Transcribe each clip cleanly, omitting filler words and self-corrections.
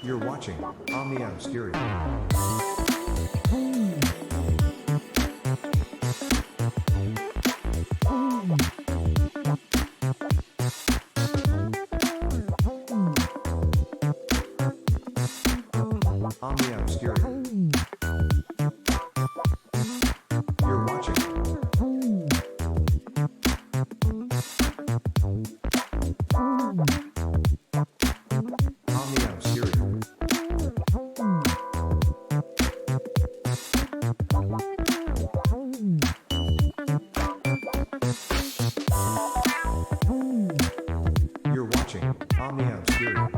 You're watching Omnia Obscurium. Omnia Obscurium. You're watching. Omnia Obscurium. You're watching Omnia Obscurium.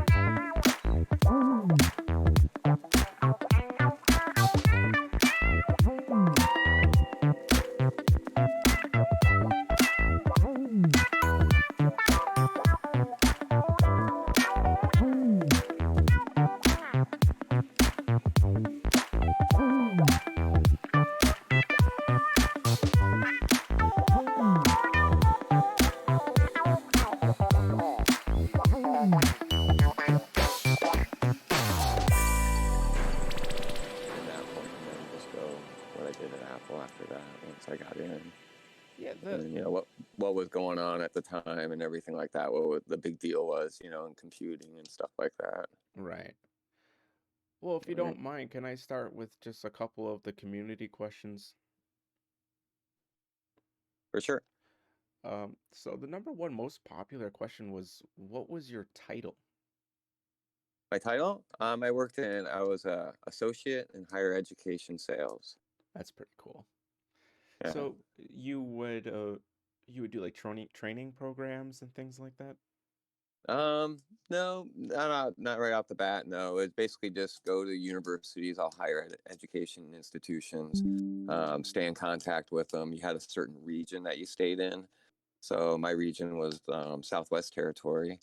After that, once I got in, Yeah, and then, what was going on at the time and everything like that. What the big deal was, in computing and stuff like that. right. Well, if you Right. don't mind, can I start with just a couple of the community questions? For sure. So the number one most popular question was, what was your title? My title, I was a associate in higher education sales. That's pretty cool. Yeah. So you would do like training programs and things like that? No, not right off the bat. No, it's basically just go to universities, all higher education institutions, stay in contact with them. You had a certain region that you stayed in. So my region was Southwest Territory,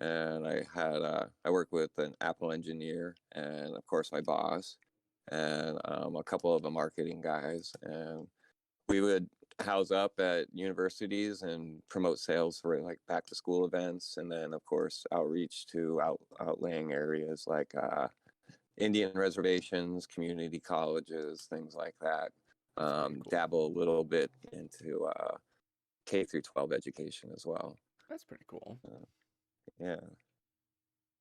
and I worked with an Apple engineer, and of course my boss, and a couple of the marketing guys, and we would house up at universities and promote sales for like back to school events, and then of course outreach to outlying areas like Indian reservations, community colleges, things like that. Cool. Dabble a little bit into K through 12 education as well. That's pretty cool. Yeah.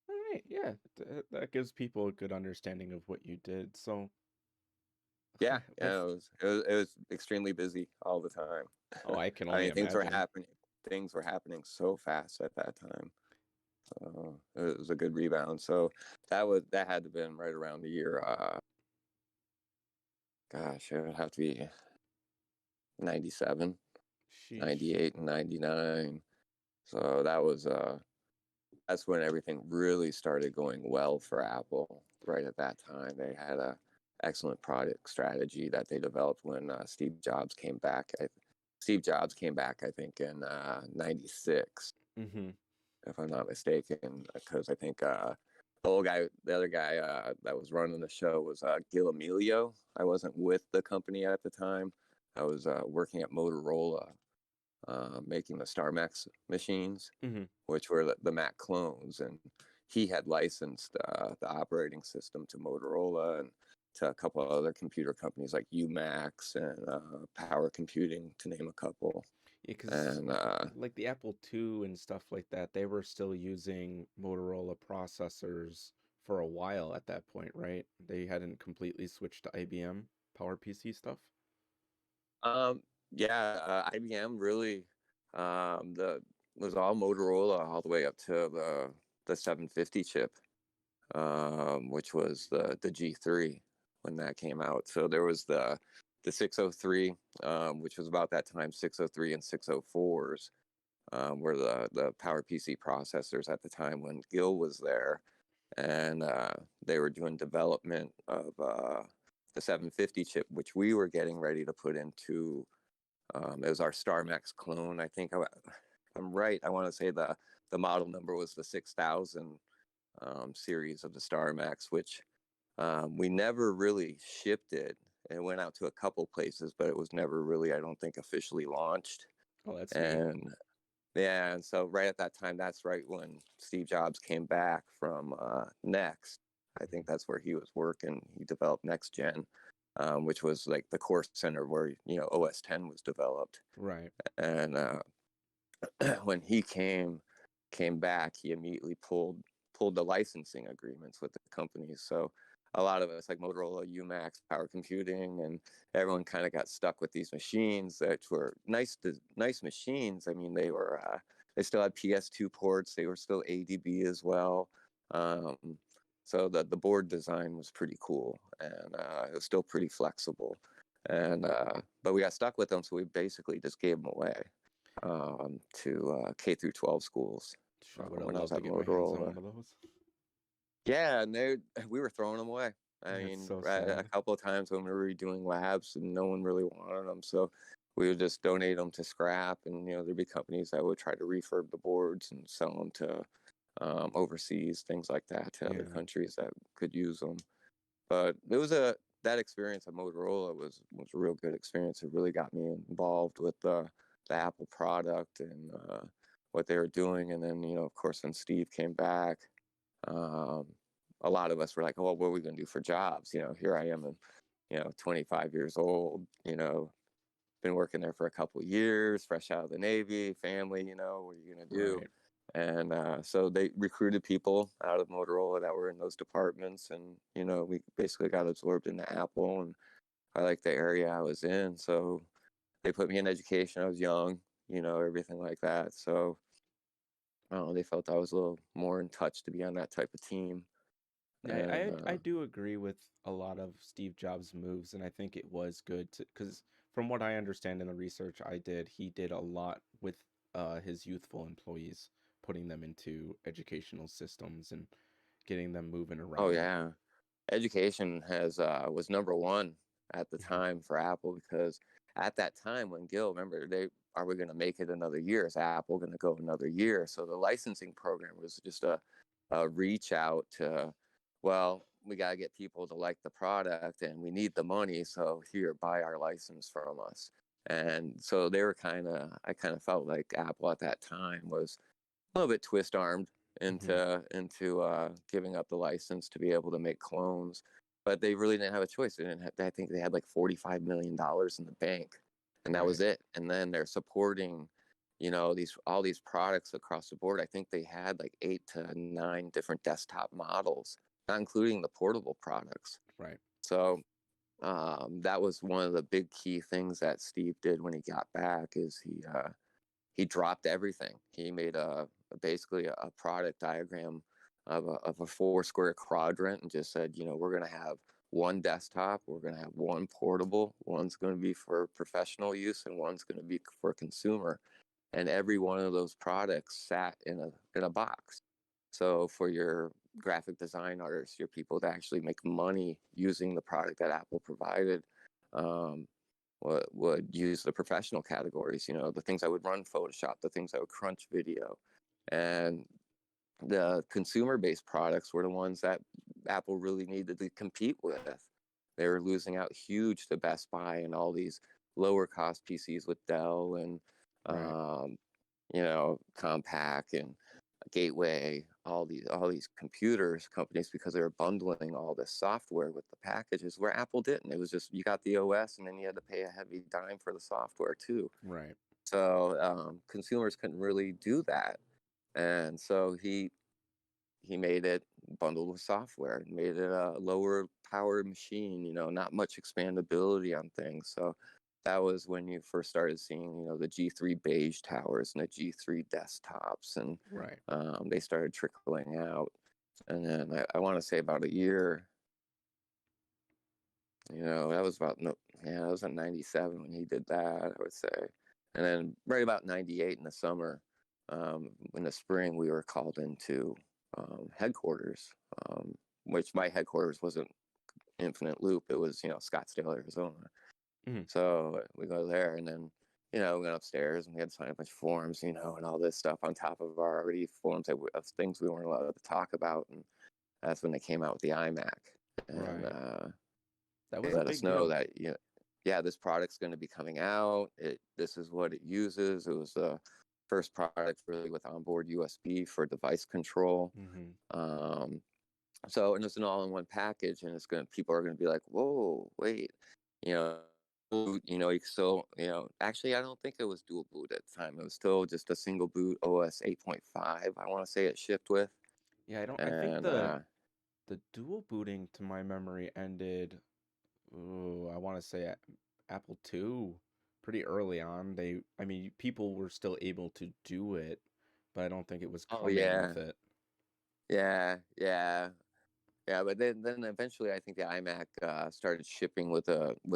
All right, yeah, that gives people a good understanding of what you did. So, Yeah, it was extremely busy all the time. oh, I can I only mean, things were imagine. happening. Things were happening so fast at that time. It was a good rebound. So that had to have been right around the year. Gosh, it would have to be 97, Sheesh. 98, and 99. So that's when everything really started going well for Apple. Right at that time, they had a excellent product strategy that they developed when Steve Jobs came back. Steve Jobs came back, I think, in '96, Mm-hmm. if I'm not mistaken, because I think the other guy that was running the show was Gil Amelio. I wasn't with the company at the time. I was working at Motorola, making the StarMax machines, Mm-hmm. which were the Mac clones, and he had licensed the operating system to Motorola and to a couple of other computer companies like UMax and Power Computing, to name a couple. Yeah, because And like the Apple II and stuff like that, they were still using Motorola processors for a while at that point, right? They hadn't completely switched to IBM PowerPC stuff. yeah, IBM really the was all Motorola all the way up to the 750 chip, which was the G3 when that came out. So there was the 603, which was about that time. 603 and 604s were the PowerPC processors at the time when Gil was there, and they were doing development of the 750 chip, which we were getting ready to put into. It was our StarMax clone. I think I'm right. I want to say the model number was the 6000 series of the StarMax, which we never really shipped it. It went out to a couple places, but it was never really, I don't think, officially launched. Oh, that's neat. And yeah, and so right at that time, that's right when Steve Jobs came back from Next, I think that's where he was working. He developed Next Gen, which was like the core center where OS 10 was developed. Right. And when he came back, he immediately pulled the licensing agreements with the companies. So a lot of us, like Motorola, UMax, Power Computing, and everyone kind of got stuck with these machines that were nice machines. I mean, they still had PS2 ports. They were still ADB as well. Um, so the board design was pretty cool, and it was still pretty flexible. And but we got stuck with them, so we basically just gave them away to K through 12 schools I would have when I was loved to at get my hands on Motorola. one of those. Yeah, and we were throwing them away. I That's mean, so a sad. couple of times when we were doing labs, and no one really wanted them, so we would just donate them to scrap, and there'd be companies that would try to refurb the boards and sell them to overseas, things like that, to other Yeah. countries that could use them. But that experience at Motorola was a real good experience. It really got me involved with the Apple product and what they were doing. And then of course, when Steve came back, um, a lot of us were like, "Oh, well, what are we going to do for jobs?" Here I am, 25 years old. Been working there for a couple of years, fresh out of the Navy, family. What are you going to do? Right. And so they recruited people out of Motorola that were in those departments, and we basically got absorbed into Apple. And I liked the area I was in, so they put me in education. I was young, everything like that. So they felt I was a little more in touch to be on that type of team. Yeah, And I do agree with a lot of Steve Jobs' moves, and I think it was good to, because from what I understand in the research I did, he did a lot with his youthful employees, putting them into educational systems and getting them moving oh around. yeah, education has was number one at the Mhm. time for Apple, because at that time when Gil, remember, they are we going to make it another year? Is Apple going to go another year? So the licensing program was just a reach out to, well, we got to get people to like the product, and we need the money, so here, buy our license from us. And so they were I kind of felt like Apple at that time was a little bit twist armed Mhm. into giving up the license to be able to make clones, but they really didn't have a choice. They didn't have, I think they had like $45 million in the bank, and that Right. was it. And then they're supporting, these all these products across the board. I think they had like 8 to 9 different desktop models, not including the portable products. Right. So that was one of the big key things that Steve did when he got back, is he dropped everything. He made basically a product diagram of a 4 square quadrant, and just said, we're going to have one desktop, we're going to have one portable, one's going to be for professional use, and one's going to be for consumer. And every one of those products sat in a box. So for your graphic design artists, your people that actually make money using the product that Apple provided, um, would use the professional categories, the things that would run Photoshop, the things that would crunch video. And the consumer-based products were the ones that Apple really needed to compete with. They were losing out huge to Best Buy and all these lower cost PCs with Dell and Right. um, Compaq and Gateway, all these computers companies, because they were bundling all this software with the packages, where Apple didn't. It was just, you got the OS, and then you had to pay a heavy dime for the software too. Right. So consumers couldn't really do that, and so he made it bundled with software, made it a lower powered machine, not much expandability on things. So that was when you first started seeing, the G3 beige towers and the G3 desktops, and Right. they started trickling out. And then I want to say about a year, that was about, no, yeah, that was in 97 when he did that, I would say. And then right about 98 in the summer, in the spring, we were called into headquarters, which my headquarters wasn't Infinite Loop. It was, Scottsdale, Arizona. Mhm. So we go there, and then, we went upstairs, and we had to sign a bunch of forms, and all this stuff on top of our already forms of things we weren't allowed to talk about. And that's when they came out with the iMac. And Right. That they was a let us big know deal. that, yeah, this product's going to be coming out. This is what it uses. It was the first product really with onboard USB for device control. Mhm. Um, So, and it's an all-in-one package, and people are gonna be like, whoa, wait, you know, you can still, actually, I don't think it was dual boot at the time. It was still just a single boot OS 8.5. I want to say it shipped with, Yeah, I don't. I think and the dual booting, to my memory, ended. Ooh, I want to say Apple II, pretty early on. I mean, people were still able to do it, but I don't think it was oh coming yeah, with it. yeah, yeah. Yeah, but then eventually I think the iMac started shipping with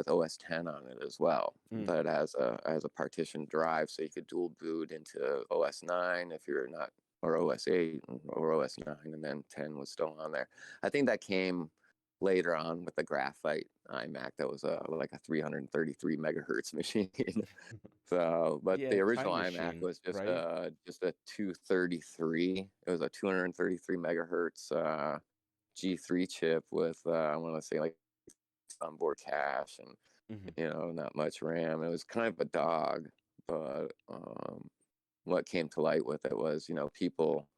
OS 10 on it as well, Mm, but as a partition drive, so you could dual boot into OS 9 if you're not, or OS 8 or OS 9, and then 10 was still on there. I think that came later on with the graphite iMac that was like a 333 megahertz machine. So, but the yeah, original Time iMac Machine, was right? just a 233. It was a 233 megahertz G3 chip with I want to say like onboard cache and Hmm. not much RAM. It was kind of a dog, but what came to light with it was people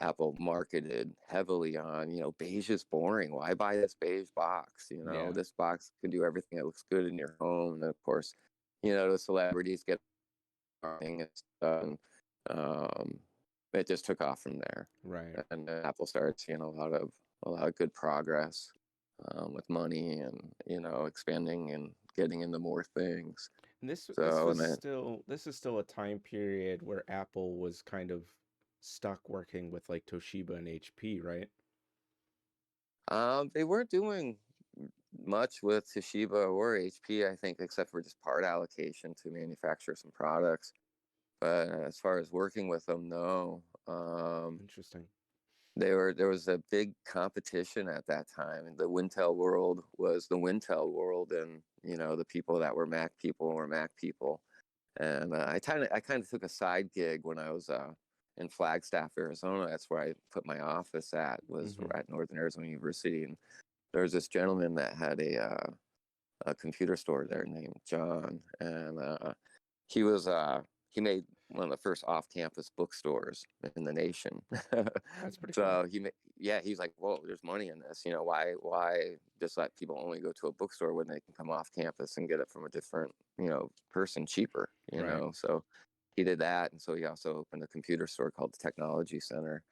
Apple marketed heavily on beige is boring. Why buy this beige box? Yeah, This box can do everything that looks good in your home. And of course, the celebrities get thing and stuff. And, um, it just took off from there, right. and Apple started seeing a lot of good progress with money and expanding and getting into more things. And this So was and then this is still a time period where Apple was kind of stuck working with like Toshiba and HP, right? they weren't doing much with Toshiba or HP, I think, except for just part allocation to manufacture some products. But as far as working with them, no. Interesting. There was a big competition at that time, and the Wintel world was the Wintel world, and the people that were Mac people. And I kind of took a side gig when I was in Flagstaff, Arizona. That's where I put my office at, was Hmm. at Northern Arizona University. And there was this gentleman that had a computer store there named John, and he was he made one of the first off-campus bookstores in the nation. That's pretty cool. So he's like, whoa, there's money in this. Why just let people only go to a bookstore when they can come off campus and get it from a different person cheaper. Right. So he did that, and so he also opened a computer store called the Technology Center,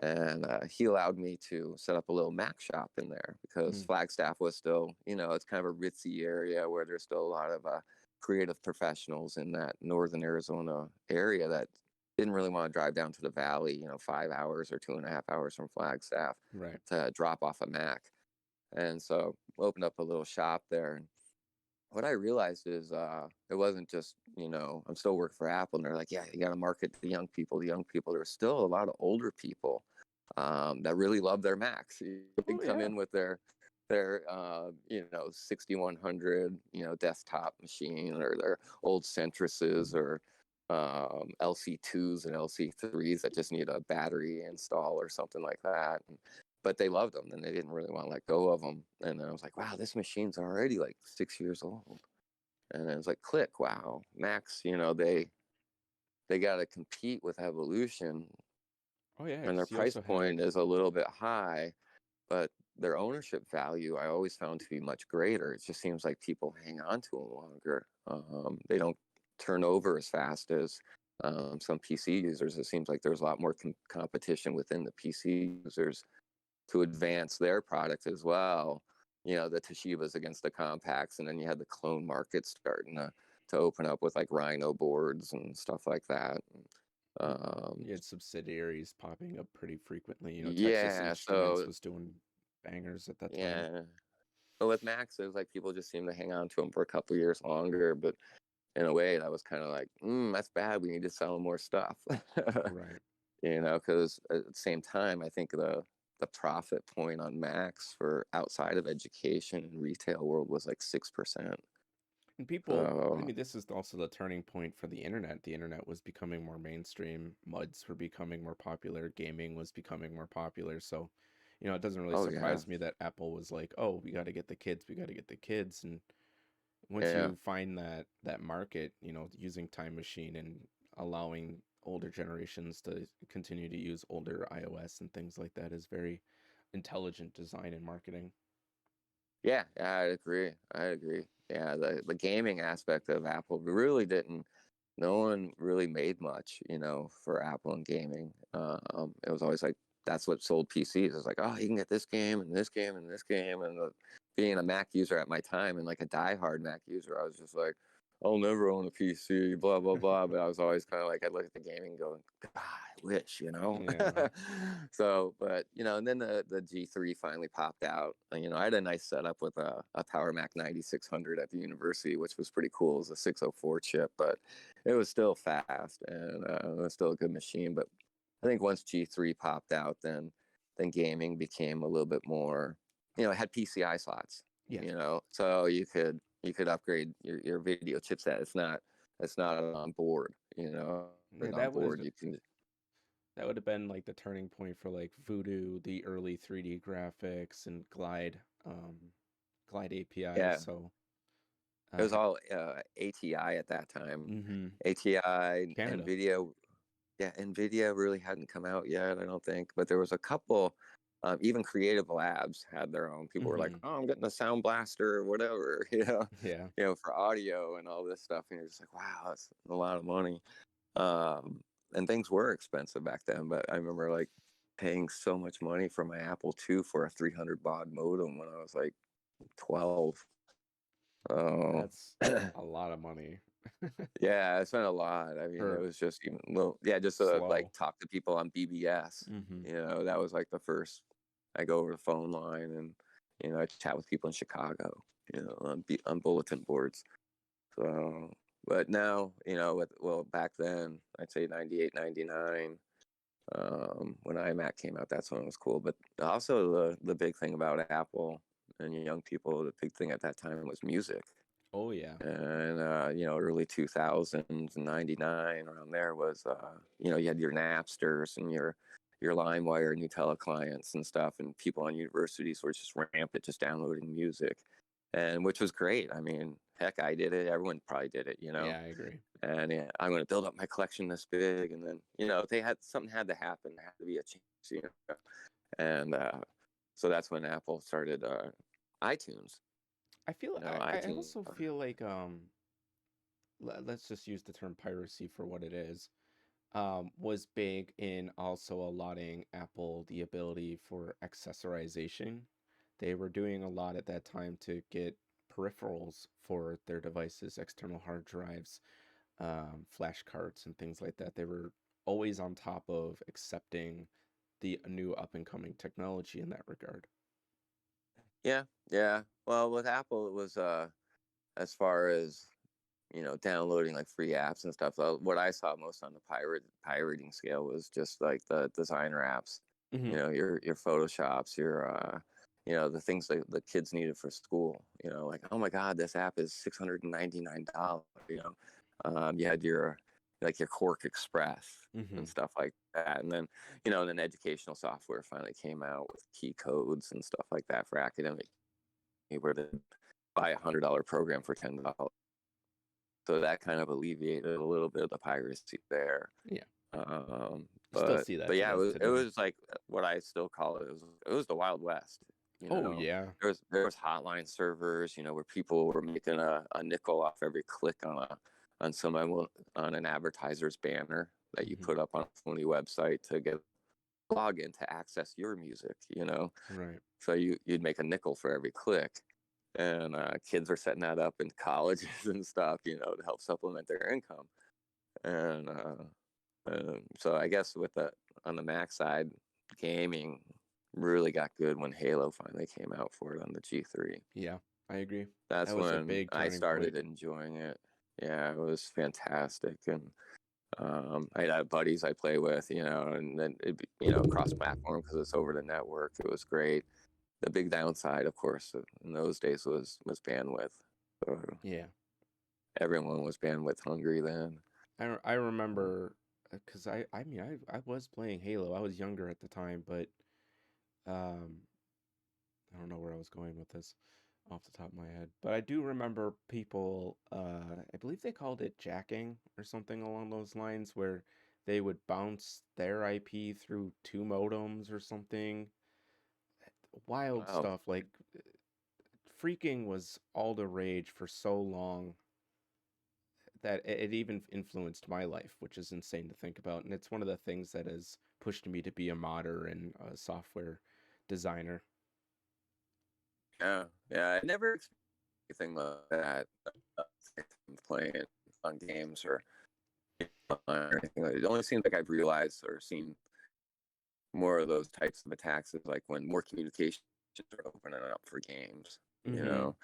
and he allowed me to set up a little Mac shop in there because Mm, Flagstaff was still, it's kind of a ritzy area where there's still a lot of creative professionals in that northern Arizona area that didn't really want to drive down to the valley, 5 hours or 2.5 hours from Flagstaff right. to drop off a Mac. And so opened up a little shop there. And what I realized is it wasn't just, I'm still working for Apple, and they're like, yeah, you got to market to the young people. The young people, there's still a lot of older people that really love their Macs. They Oh come yeah. in with their 6100 desktop machine, or their old Centrises, or LC2s and LC3s that just need a battery install or something like that. But they loved them, and they didn't really want to let go of them. And then I was like, wow, this machine's already like 6 years old. And it was like, click, wow, Macs, they got to compete with Evolution, Oh yeah, and their because you price also point had is a little bit high, but their ownership value I always found to be much greater. It just seems like people hang on to them longer. They don't turn over as fast as some PC users. It seems like there's a lot more competition within the PC users to advance their product as well. The Toshibas against the compacts, and then you had the clone market starting to open up with like Rhino boards and stuff like that. you, Um, you had subsidiaries popping up pretty frequently. Texas yeah, Instruments so was doing bangers at that time. yeah. But with Max, it was like people just seem to hang on to them for a couple years longer. But in a way, that was kind of like, that's bad. We need to sell more stuff. Right. Because at the same time, I think the profit point on Max for outside of education and retail world was like 6%. And people, I So mean, this is also the turning point for the internet. The internet was becoming more mainstream, MUDs were becoming more popular, gaming was becoming more popular. So, it doesn't really oh yeah, surprise me that Apple was like, "Oh, we got to get the kids, we got to get the kids." And once yeah, you find that market, using Time Machine and allowing older generations to continue to use older iOS and things like that is very intelligent design and marketing. Yeah, I agree. I agree. Yeah, the gaming aspect of Apple really didn't. No one really made much, for Apple and gaming. It was always like that's what sold PCs. It's like, oh, you can get this game and this game and this game. And being a Mac user at my time and like a diehard Mac user, I was just like, I'll never own a PC, blah blah blah. But I was always kind of like, I'd look at the gaming going, God, I wish, Yeah. So, but and then the G3 finally popped out. And, I had a nice setup with a Power Mac 9600 at the university, which was pretty cool. It was a 604 chip, but it was still fast and it was still a good machine. But I think once G3 popped out, then gaming became a little bit more. It had PCI slots. Yeah. So you could upgrade your video chipset. It's not on board. Yeah, On board you can. that would have been like the turning point for like Voodoo, the early 3D graphics, and Glide APIs. Yeah, So it was ha- all ATI at that time. mm-hmm. ATI, Canada. NVIDIA. Yeah, NVIDIA really hadn't come out yet, I don't think. But there was a couple, even Creative Labs had their own. People were like, Mm-hmm. oh, I'm getting a Sound Blaster or whatever, Yeah. for audio and all this stuff. And you're just like, wow, that's a lot of money. Um, and things were expensive back then. But I remember like paying so much money for my Apple II for a 300 baud modem when I was like 12. Oh, That's a lot of money. yeah, I spent a lot. I mean, it For was just even little, yeah, just to like slow. talk to people on BBS. Mm-hmm. That was like the first. I go over the phone line and I chat with people in Chicago. On bulletin boards. So, but now, back then, I'd say 98, 99. When iMac came out, that's when it was cool. But also the big thing about Apple and young people, the big thing at that time was music. Oh yeah. And early 2000s, 99 around there was you had your Napsters and your LimeWire and Nutella clients and stuff, and people on universities were just rampant, just downloading music, and which was great. I mean, heck, I did it. Everyone probably did it, Yeah, I agree. And yeah, I'm going to build up my collection this big, and then they had something had to happen, there had to be a change, and so that's when Apple started iTunes. I feel I iTunes. also feel like let's just use the term piracy for what it is. Was big in also allotting Apple the ability for accessorization. They were doing a lot at that time to get peripherals for their devices, external hard drives, flash cards, and things like that. They were always on top of accepting the new up and coming technology in that regard. Yeah, yeah. Well, with Apple, it was as far as downloading like free apps and stuff. What I saw most on the pirating scale was just like the designer apps. Mm-hmm. Your Photoshops, your the things that the kids needed for school. Like, oh my God, this app is $699. You had your like your Quark Express Mm-hmm. and stuff like that, and then educational software finally came out with key codes and stuff like that for academic, where to buy $100 program for $10. So that kind of alleviated a little bit of the piracy there. Yeah. Still But see that but yeah, today. it was like what I still call it. It was the Wild West. Oh yeah. There was hotline servers, where people were making a nickel off every click on someone on an advertiser's banner that you Mm-hmm. put up on a phony website to get login to access your music. Right. So you'd make a nickel for every click, and kids are setting that up in colleges and stuff, to help supplement their income. And so I guess on the Mac side, gaming really got good when Halo finally came out for it on the G3. Yeah, I agree. That's That was a when big I turning started point. enjoying it. Yeah, it was fantastic, and I had buddies I play with, and then cross-platform because it's over the network. It was great. The big downside, of course, in those days was bandwidth. So Yeah. everyone was bandwidth hungry then. I remember because I mean I was playing Halo. I was younger at the time, but um I don't know where I was going with this off the top of my head. But I do remember people I believe they called it jacking or something along those lines where they would bounce their IP through two modems or something. wild Wow. stuff. Like freaking was all the rage for so long that it even influenced my life, which is insane to think about. And it's one of the things that has pushed me to be a modder and a software designer. Yeah, yeah. I never experienced anything like that. Playing on games or anything. It only seems like I've realized or seen more of those types of attacks is like when more communications are opening up for games. You Mm-hmm. know,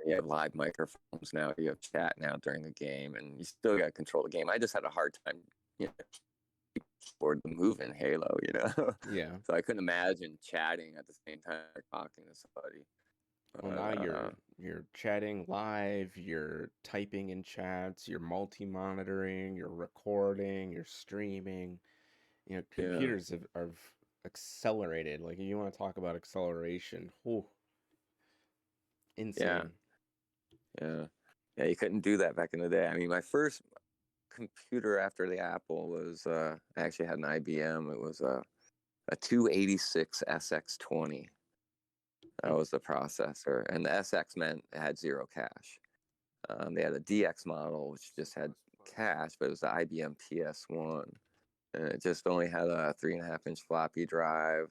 you have live microphones now, you have chat now during the game, and you still got to control the game. I just had a hard time, keyboard the move in Halo, Yeah. So I couldn't imagine chatting at the same time or talking to somebody. Well, now Uh, you're chatting live, you're typing in chats, you're multi-monitoring, you're recording, you're streaming. yeah, Computers have accelerated. Like, you want to talk about acceleration. Whew, yeah, insane. yeah, yeah. You couldn't do that back in the day. I mean, my first computer after the Apple was I actually had an IBM. It was a 286 SX20. That was the processor, and the SX meant it had zero cache. They had a DX model which just had cache, but it was the IBM PS1, and it just only had a 3.5-inch floppy drive,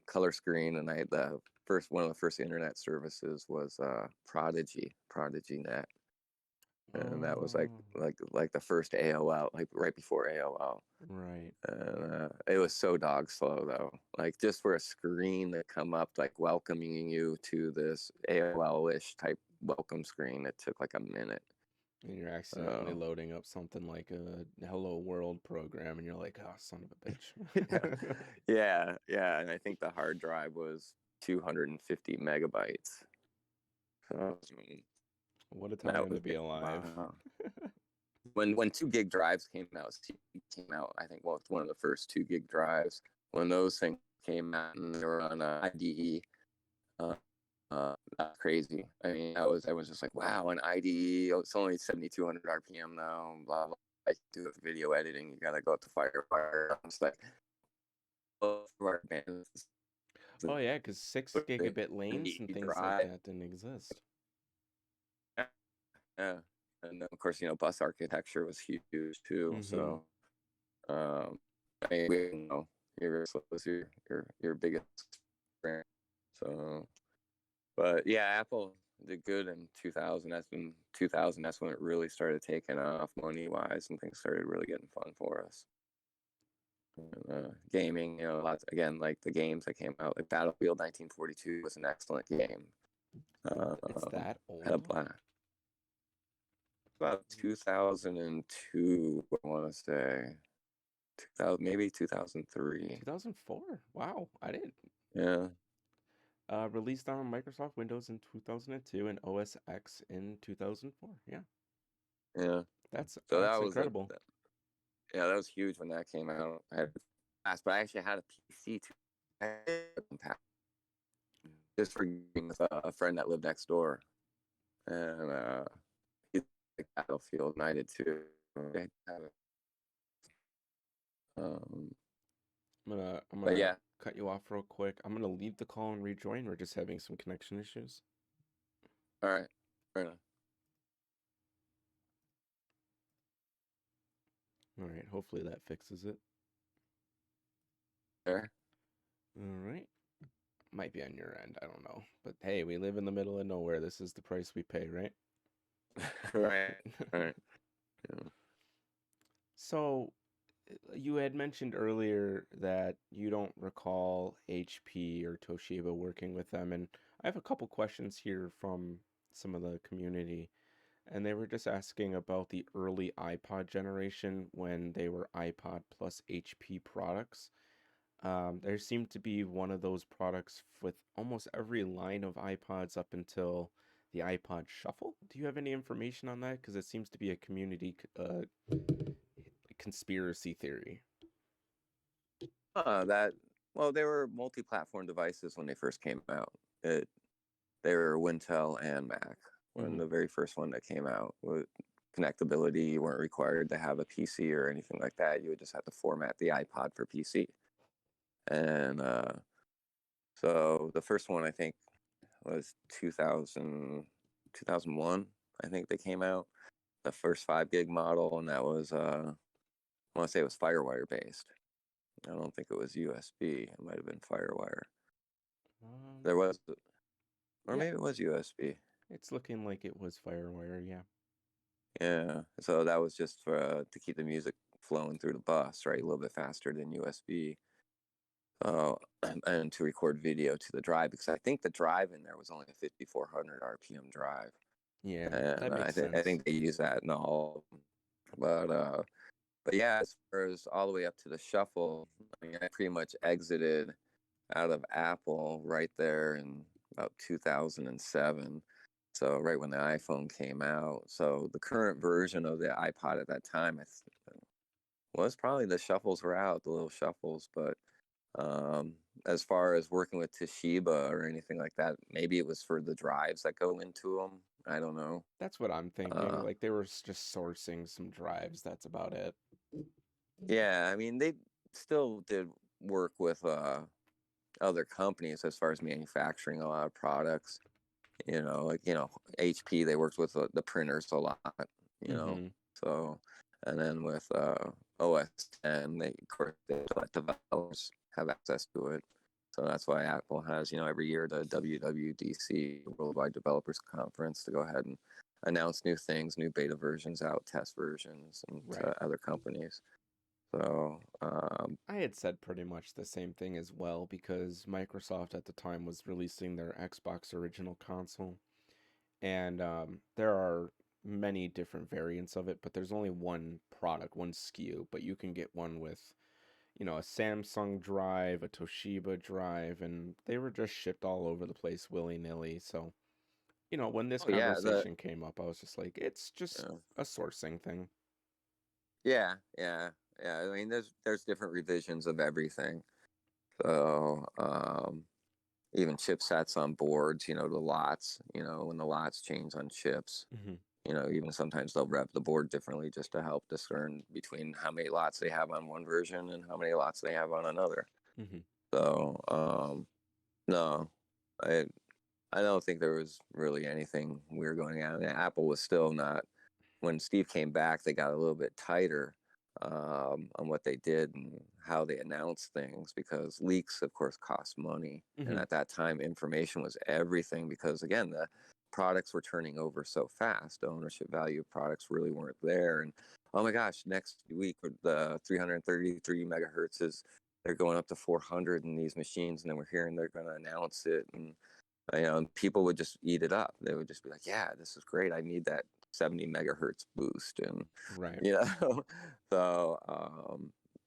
color screen, and I had the first one of the first internet services was Prodigy Net, and that was like Oh, like the first AOL, like right before AOL. right. And it was so dog slow though. Like just for a screen to come up like welcoming you to this AOL-ish type welcome screen, it took like a minute. And you're accidentally Uh, loading up something like a Hello World program, and you're like, oh, son of a yeah, bitch. yeah. And I think the hard drive was 250 megabytes. So What a that time was to be alive. wow. When 2 gig drives came out, came out. I think one of the first 2 gig drives. When those things came out and they were on IDE, uh, that's crazy. I mean, I was just like, wow, an IDE. Oh, it's only 7,200 RPM now. Blah blah. I do video editing. You gotta go to Firefire. It's like, oh, Oh yeah, because 6 gigabit lanes and things like drive. that didn't exist. Yeah, and then, of course, bus architecture was huge too. Mm-hmm. So, I mean, we know your was your biggest brand. So, but yeah, Apple did good in 2000. That's when 2000. That's when it really started taking off money wise, and things started really getting fun for us. Gaming, lots again like the games that came out. Like Battlefield 1942 was an excellent game. It's that Had a old? blast. About 2002, I want to say 2000, maybe 2003. 2004? Wow, I didn't. Yeah, Released on Microsoft Windows in 2002 and OS X in 2004. Yeah, yeah. that's So that's incredible. yeah, that was huge when that came out. I had fast, but I actually had a PC too. I had a just for gaming with a friend that lived next door, and he liked Battlefield, and I did too. Um, I'm but gonna yeah, cut you off real quick. I'm gonna leave the call and rejoin. We're just having some connection issues. all right, fair enough. All right, hopefully that fixes it. Fair. All right. Might be on your end, I don't know. But hey, we live in the middle of nowhere. This is the price we pay, right? Right, right. Yeah. So, you had mentioned earlier that you don't recall HP or Toshiba working with them, and I have a couple questions here from some of the community, and they were just asking about the early iPod generation when they were iPod plus HP products. There seemed to be one of those products with almost every line of iPods up until the iPod Shuffle. Do you have any information on that? Because it seems to be a community conspiracy theory. That well, they were multi-platform devices when they first came out. They were Wintel and Mac when Mm-hmm. the very first one that came out. With connectability, you weren't required to have a PC or anything like that. You would just have to format the iPod for PC. And So the first one I think was 2001. I think they came out the first 5 gig model, and that was I want to say it was FireWire based. I don't think it was USB. It might have been FireWire. There was, or Yeah, maybe it was USB. it's looking like it was FireWire. Yeah. Yeah. So that was just for to keep the music flowing through the bus, right? A little bit faster than USB. And to record video to the drive, because I think the drive in there was only a 5,400 RPM drive, Yeah, and that makes I sense. think they use that in all. But yeah, as far as all the way up to the shuffle, I mean, I pretty much exited out of Apple right there in about 2007. So right when the iPhone came out. So the current version of the iPod at that time, was probably the shuffles were out, the little shuffles. But um, as far as working with Toshiba or anything like that, maybe it was for the drives that go into them. I don't know. That's what I'm thinking. Uh, Like they were just sourcing some drives. That's about it. yeah, I mean they still did work with other companies as far as manufacturing a lot of products. Like HP, they worked with the printers a lot. You know, Mm-hmm. so and then with OS 10, they of course they let developers have access to it. So that's why Apple has every year the WWDC Worldwide Developers Conference to go ahead and announce new things, new beta versions out, test versions, and Right. to other companies. So I had said pretty much the same thing as well because Microsoft at the time was releasing their Xbox original console, and there are many different variants of it, but there's only one product, one SKU, but you can get one with, a Samsung drive, a Toshiba drive, and they were just shipped all over the place willy-nilly. So, when this oh yeah, conversation came up, I was just like, it's just uh, a sourcing thing. yeah. I mean, there's different revisions of everything. So even chipsets on boards, the lots, when the lots change on chips, Hmm. even sometimes they'll rev the board differently just to help discern between how many lots they have on one version and how many lots they have on another. Hmm. So no, I I don't think there was really anything weird going on. Apple was still not. When Steve came back, they got a little bit tighter on what they did and how they announced things because leaks, of course, cost money. And Hmm. at that time, information was everything because, again, the products were turning over so fast. The ownership value of products really weren't there. And oh my gosh, next week, the 333 megahertz is they're going up to 400 in these machines. And then we're hearing they're going to announce it. And and people would just eat it up. They would just be like, "Yeah, this is great. I need that 70 megahertz boost," and Right. you know, so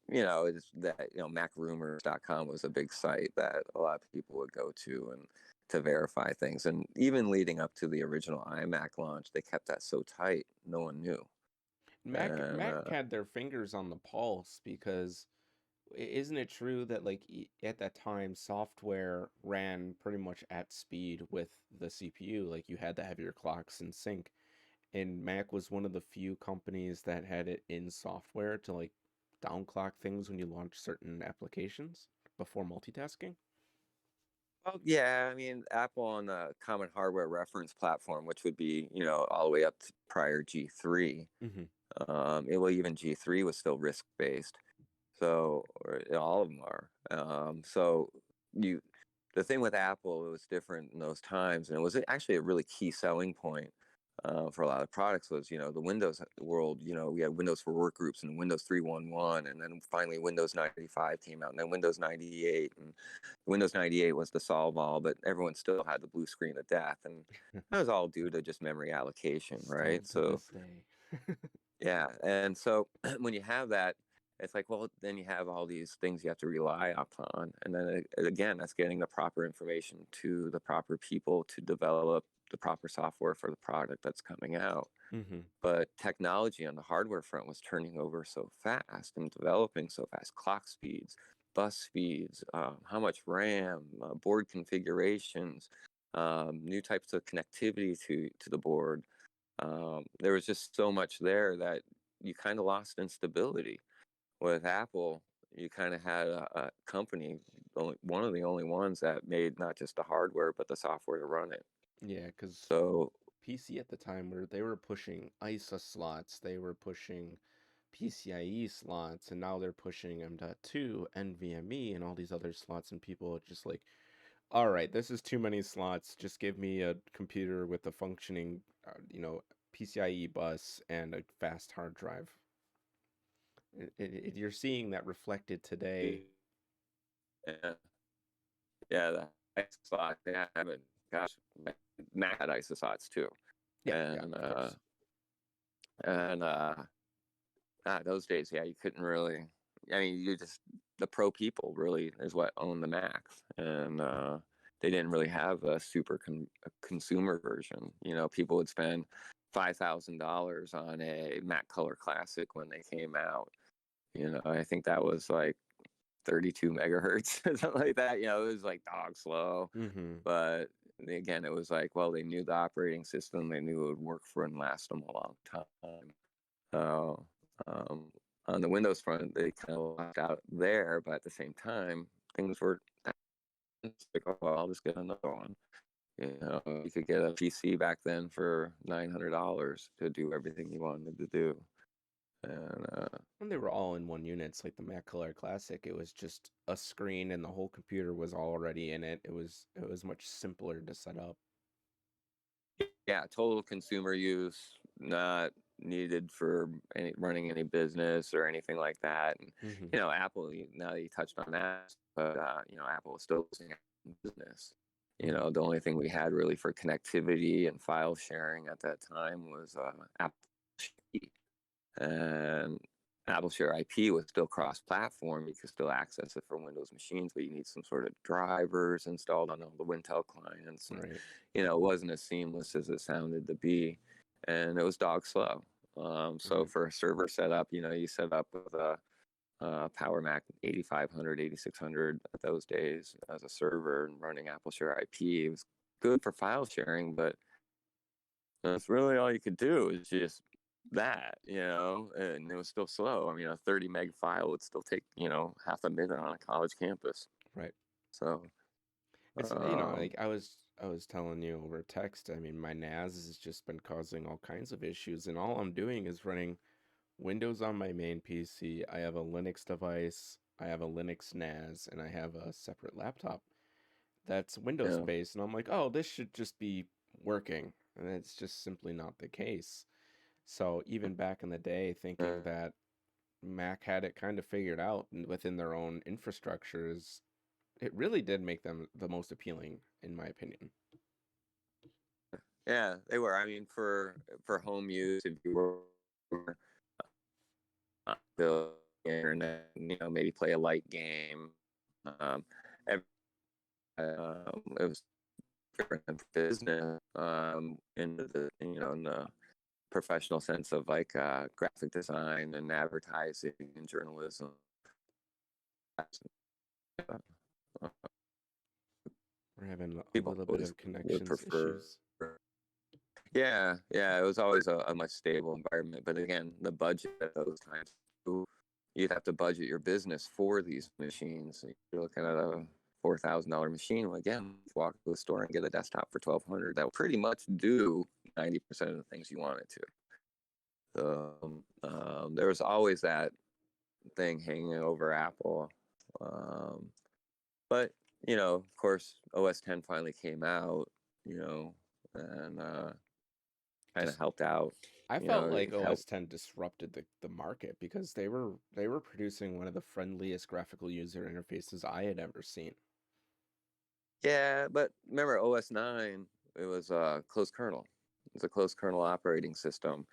it's that MacRumors.com was a big site that a lot of people would go to and to verify things. And even leading up to the original iMac launch, they kept that so tight, no one knew. And Mac had their fingers on the pulse because isn't it true that like at that time software ran pretty much at speed with the CPU? Like you had to have your clocks in sync, and Mac was one of the few companies that had it in software to like downclock things when you launch certain applications before multitasking. well, yeah, I mean, Apple on the Common Hardware Reference Platform, which would be all the way up to prior G3. Hmm. Even G3 was still risk based. So all of them are. So you, the thing with Apple, it was different in those times, and it was actually a really key selling point for a lot of products. Was the Windows world. We had Windows for Workgroups and Windows 3.1.1, and then finally Windows 95 came out, and then Windows 98, and Windows 98 was the solve all, but everyone still had the blue screen of death, and that was all due to just memory allocation, Still right? to So this day. yeah, and so when you have that, it's like, well, then you have all these things you have to rely upon, and then again, that's getting the proper information to the proper people to develop the proper software for the product that's coming out. Hmm. But technology on the hardware front was turning over so fast and developing so fast. Clock speeds, bus speeds, how much RAM, board configurations, new types of connectivity to the board. There was just so much there that you kind of lost in stability. With Apple, you kind of had a company, one of the only ones that made not just the hardware but the software to run it. Yeah, because So PC at the time they were pushing ISA slots, they were pushing PCIe slots, and now they're pushing M.2, NVMe, and all these other slots, and people are just like, all right, this is too many slots. Just give me a computer with a functioning, PCIe bus and a fast hard drive. You're seeing that reflected today. yeah, yeah, the ISO slots they have it. Gosh, Mac had ISO slots too, Yeah, yeah, and of course. those days, yeah, you couldn't really. I mean, you just the pro people really is what owned the Macs, and they didn't really have a a consumer version. You know, people would spend $5,000 on a Mac Color Classic when they came out. You know, I think that was like 32 megahertz or something like that. You know, it was like dog slow, Mm-hmm. but again, it was like, well, they knew the operating system, they knew it would work for and last them a long time. So um, on the Windows front, they kind of locked out there, but at the same time, things were like, oh, well, I'll just get another one. You know, you could get a PC back then for $900 to do everything you wanted to do, and And they were all in one unit. It's like the Mac Color Classic. It was just a screen, and the whole computer was already in it. It was much simpler to set up. yeah, total consumer use, not needed for running any business or anything like that. And Mm-hmm. you know, Apple. Now that you touched on that, but you know, Apple was still losing business. You Mm-hmm. know, the only thing we had really for connectivity and file sharing at that time was Apple IP. And Apple Share IP was still cross-platform. You could still access it for Windows machines, but you need some sort of drivers installed on all the Wintel clients, and Right. you know, it wasn't as seamless as it sounded to be, and it was dog slow. So Right. for a server setup, you know, you set up with a Power Mac 8500, 8600 at those days as a server and running Apple Share IP. It was good for file sharing, but that's really all you could do is just that, you know, and it was still slow. I mean, a 30 meg file would still take, you know, half a minute on a college campus. Right. So, It's um, like I was telling you over text. I mean, my NAS has just been causing all kinds of issues, and all I'm doing is running Windows on my main PC. I have a Linux device. I have a Linux NAS, and I have a separate laptop that's Windows yeah, based. And I'm like, oh, this should just be working, and it's just simply not the case. So even back in the day, thinking that Mac had it kind of figured out within their own infrastructures, it really did make them the most appealing, in my opinion. yeah, they were. I mean, for home use, if you were the internet, you know, maybe play a light game. Um, it was different than business. In the you know in the professional sense of like graphic design and advertising and journalism. Uh, We're having a People little bit always of would connections prefer. issues. Yeah, yeah, it was always a much stable environment. But again, the budget at those times, you'd have to budget your business for these machines. You're looking at a $4,000 machine. Well, again, walk to the store and get a desktop for 1,200. That will pretty much do 90% of the things you want it to. So there was always that thing hanging over Apple. Um, but you know, of course, OS 10 finally came out. You know, and kind of Just helped out. I You felt know, like it OS helped. 10 disrupted the market because they were producing one of the friendliest graphical user interfaces I had ever seen. Yeah, but remember OS 9? It was a closed kernel. It's a closed kernel operating system.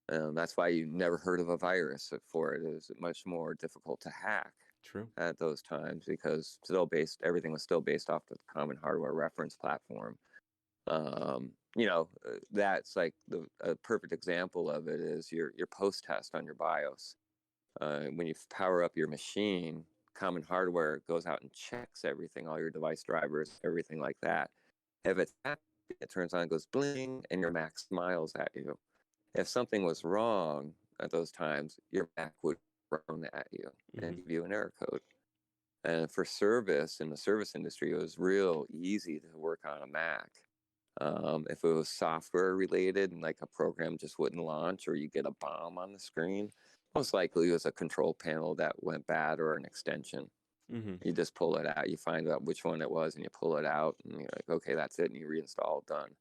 That's why you never heard of a virus for it. It was much more difficult to hack True. at those times because everything was still based off the common hardware reference platform. You know, that's like a perfect example of it is your post test on your BIOS. When you power up your machine, common hardware goes out and checks everything, all your device drivers, everything like that. If it's happy, it turns on, goes bling, and your Mac smiles at you. If something was wrong at those times, your Mac would thrown at you and Mm-hmm. give you an error code. And for service in the service industry, it was real easy to work on a Mac. If it was software related and like a program just wouldn't launch or you get a bomb on the screen, most likely it was a control panel that went bad or an extension. Mm-hmm. You just pull it out, you find out which one it was, and you pull it out, and you're like, okay, that's it, and you reinstall, done.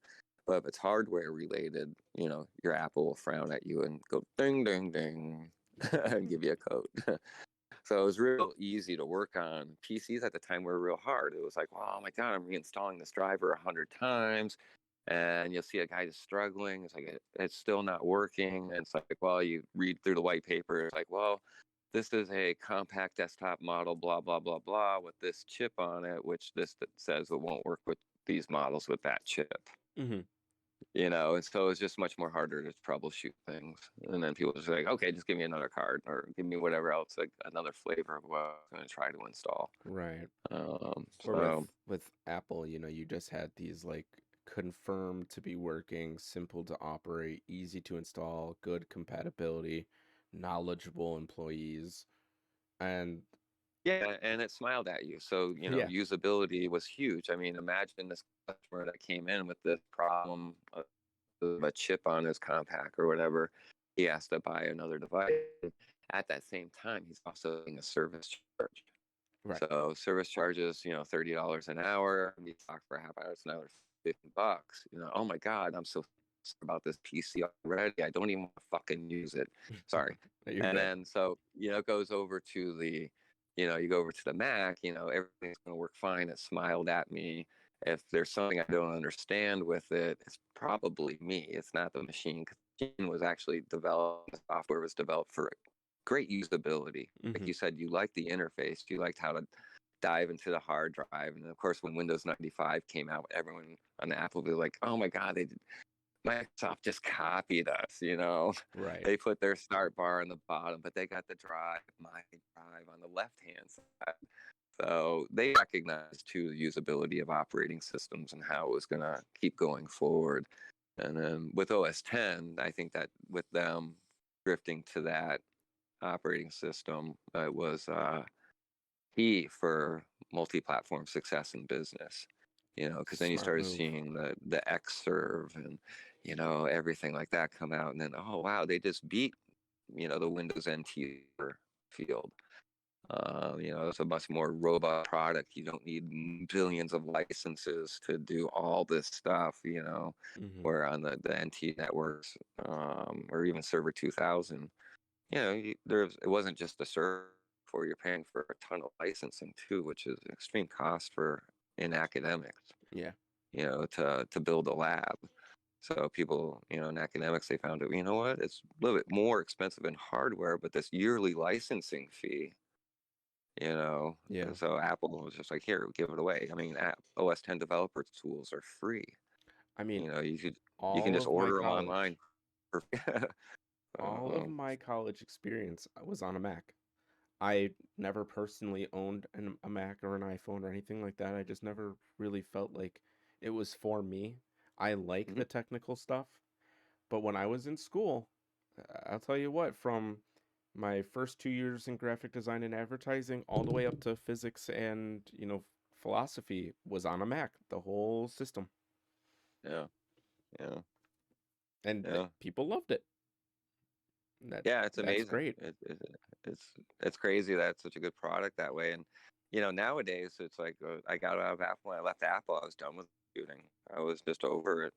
But if it's hardware related, your Apple will frown at you and go ding, ding, ding, and give you a code. So it was real easy to work on. PCs at the time were real hard. It was like, oh my God, I'm reinstalling this driver 100 times. And you'll see a guy just struggling. It's like, it's still not working. And it's like, well, you read through the white paper. It's like, well, this is a compact desktop model, blah, blah, blah, blah, with this chip on it, which this says it won't work with these models with that chip. Mm-hmm. And so it's just much more harder to troubleshoot things. And then people just like, okay, just give me another card or give me whatever else, like another flavor of what I'm going to try to install. Right. Um, Or so with Apple, you just had these like confirmed to be working, simple to operate, easy to install, good compatibility, knowledgeable employees, and yeah, and it smiled at you. So, yeah, usability was huge. I mean, imagine this customer that came in with this problem of a chip on his compact or whatever. He has to buy another device. At that same time, he's also getting a service charge. right. So service charges, $30 an hour. You talk for a half hour, it's another $50. Oh my God, I'm so sorry about this PC already. I don't even want to fucking use it. Sorry. You're And good. then so, it goes over to you go over to the Mac, everything's going to work fine. It smiled at me. If there's something I don't understand with it, it's probably me. It's not the machine. 'Cause the machine was actually developed, the software was developed for great usability. Like Mm-hmm. you said, you liked the interface, you liked how to dive into the hard drive. And of course, when Windows 95 came out, everyone on Apple was like, oh my God, Microsoft just copied us. Right. They put their start bar on the bottom, but they got the drive, my drive on the left-hand side. So they recognized too the usability of operating systems and how it was going to keep going forward. And then with OS 10, I think that with them drifting to that operating system, it was key for multi-platform success in business. Because then you Smart started move. seeing the Xserve and everything like that come out, and then oh wow, they just beat the Windows NT field. It's a much more robust product. You don't need billions of licenses to do all this stuff. Mm-hmm. Where on the NT networks, or even Server 2000, it wasn't just a server. For you're paying for a ton of licensing too, which is an extreme cost for in academics. Yeah. To build a lab. So people, in academics, they found it. You know what? It's a little bit more expensive in hardware, but this yearly licensing fee. Yeah. So Apple was just like, here, give it away. I mean, OS 10 developer tools are free. I mean, You can all just of my order them college, online. For, all of um, my college experience was on a Mac. I never personally owned a Mac or an iPhone or anything like that. I just never really felt like it was for me. I like mhm. the technical stuff, but when I was in school, I'll tell you what, from my first 2 years in graphic design and advertising all the way up to physics and, philosophy was on a Mac, the whole system. Yeah, yeah, And yeah. people loved it. That Yeah, it's that's amazing. great. It's crazy that it's such a good product that way. And nowadays it's like I got out of Apple. When I left Apple, I was done with computing. I was just over it.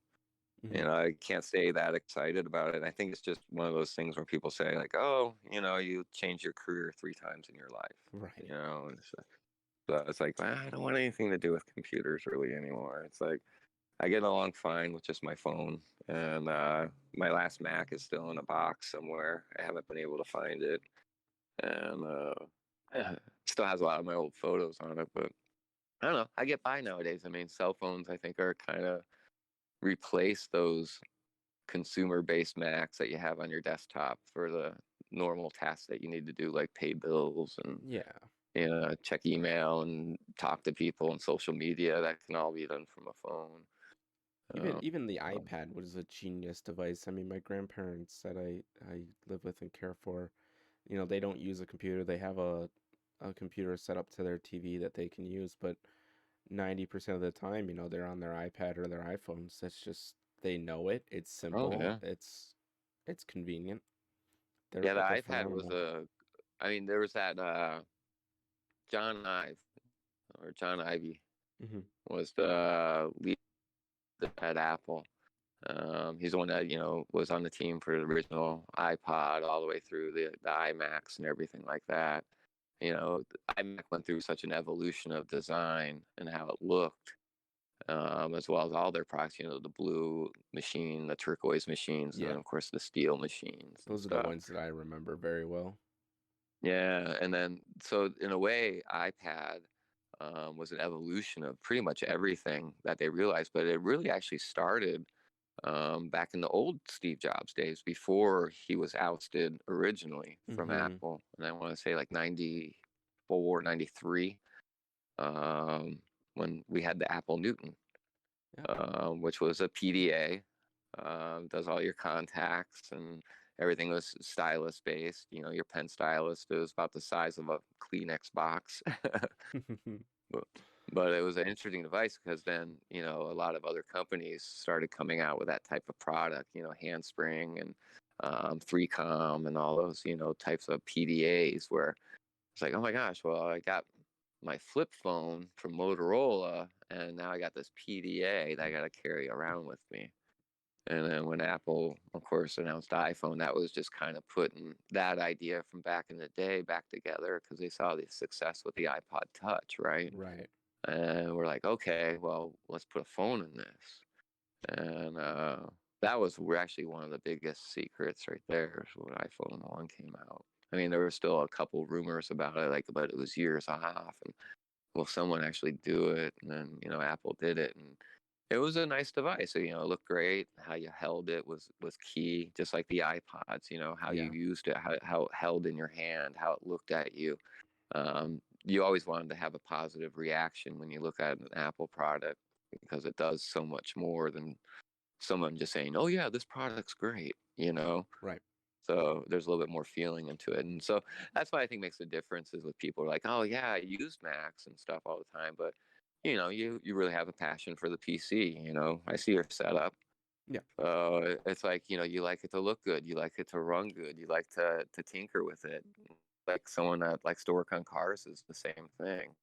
Hmm. I can't say that excited about it. I think it's just one of those things where people say like, oh, you change your career 3 times in your life. Right. And it's like I don't want anything to do with computers really anymore. It's like I get along fine with just my phone, and my last Mac is still in a box somewhere. I haven't been able to find it, and still has a lot of my old photos on it. But I don't know. I get by nowadays. I mean, cell phones I think are kind of replace those consumer-based Macs that you have on your desktop for the normal tasks that you need to do, like pay bills and Yeah. check email and talk to people and social media. That can all be done from a phone. Even the Um, iPad was a genius device. I mean, my grandparents that I live with and care for, they don't use a computer. They have a computer set up to their TV that they can use, but 90% of the time, they're on their iPad or their iPhones. That's just they know it. It's Oh simple. yeah. It's convenient. They're Yeah, the but they're iPad was phenomenal. I mean, there was that John Ive or John Ivy Hmm. was the lead at Apple. He's the one that was on the team for the original iPod all the way through the iMacs and everything like that. The iMac went through such an evolution of design and how it looked, as well as all their products. The blue machine, the turquoise machines, and Yeah, then of course the steel machines and those are the stuff. ones that I remember very well. Yeah, and then so in a way, iPad was an evolution of pretty much everything that they realized, but it really actually started back in the old Steve Jobs days before he was ousted originally from Hmm. Apple. And I want to say like 94, 93, um, when we had the Apple Newton, Yeah. which was a PDA, does all your contacts and everything was stylus based. Your pen stylus, it was about the size of a Kleenex box. But but it was an interesting device because then, a lot of other companies started coming out with that type of product, Handspring and 3Com and all those, types of PDAs where it's like, oh my gosh, well, I got my flip phone from Motorola and now I got this PDA that I got to carry around with me. And then when Apple, of course, announced iPhone, that was just kind of putting that idea from back in the day back together because they saw the success with the iPod Touch, right? Right. And we're like, okay, well, let's put a phone in this. And that was actually one of the biggest secrets right there is when iPhone 1 came out. I mean, there were still a couple rumors about it, like, but it was years off. And will someone actually do it? And then, Apple did it. And it was a nice device. So, it looked great. How you held it was key, just like the iPods, how you Yeah. used it, how it held in your hand, how it looked at you. You always wanted to have a positive reaction when you look at an Apple product because it does so much more than someone just saying, "Oh yeah, this product's great." Right. So there's a little bit more feeling into it, and so that's why I think makes the difference is with people are like, "Oh yeah, I used Macs and stuff all the time," but you really have a passion for the PC. I see your setup. Yeah. It's like you like it to look good, you like it to run good, you like to tinker with it. Like someone that likes to work on cars is the same thing.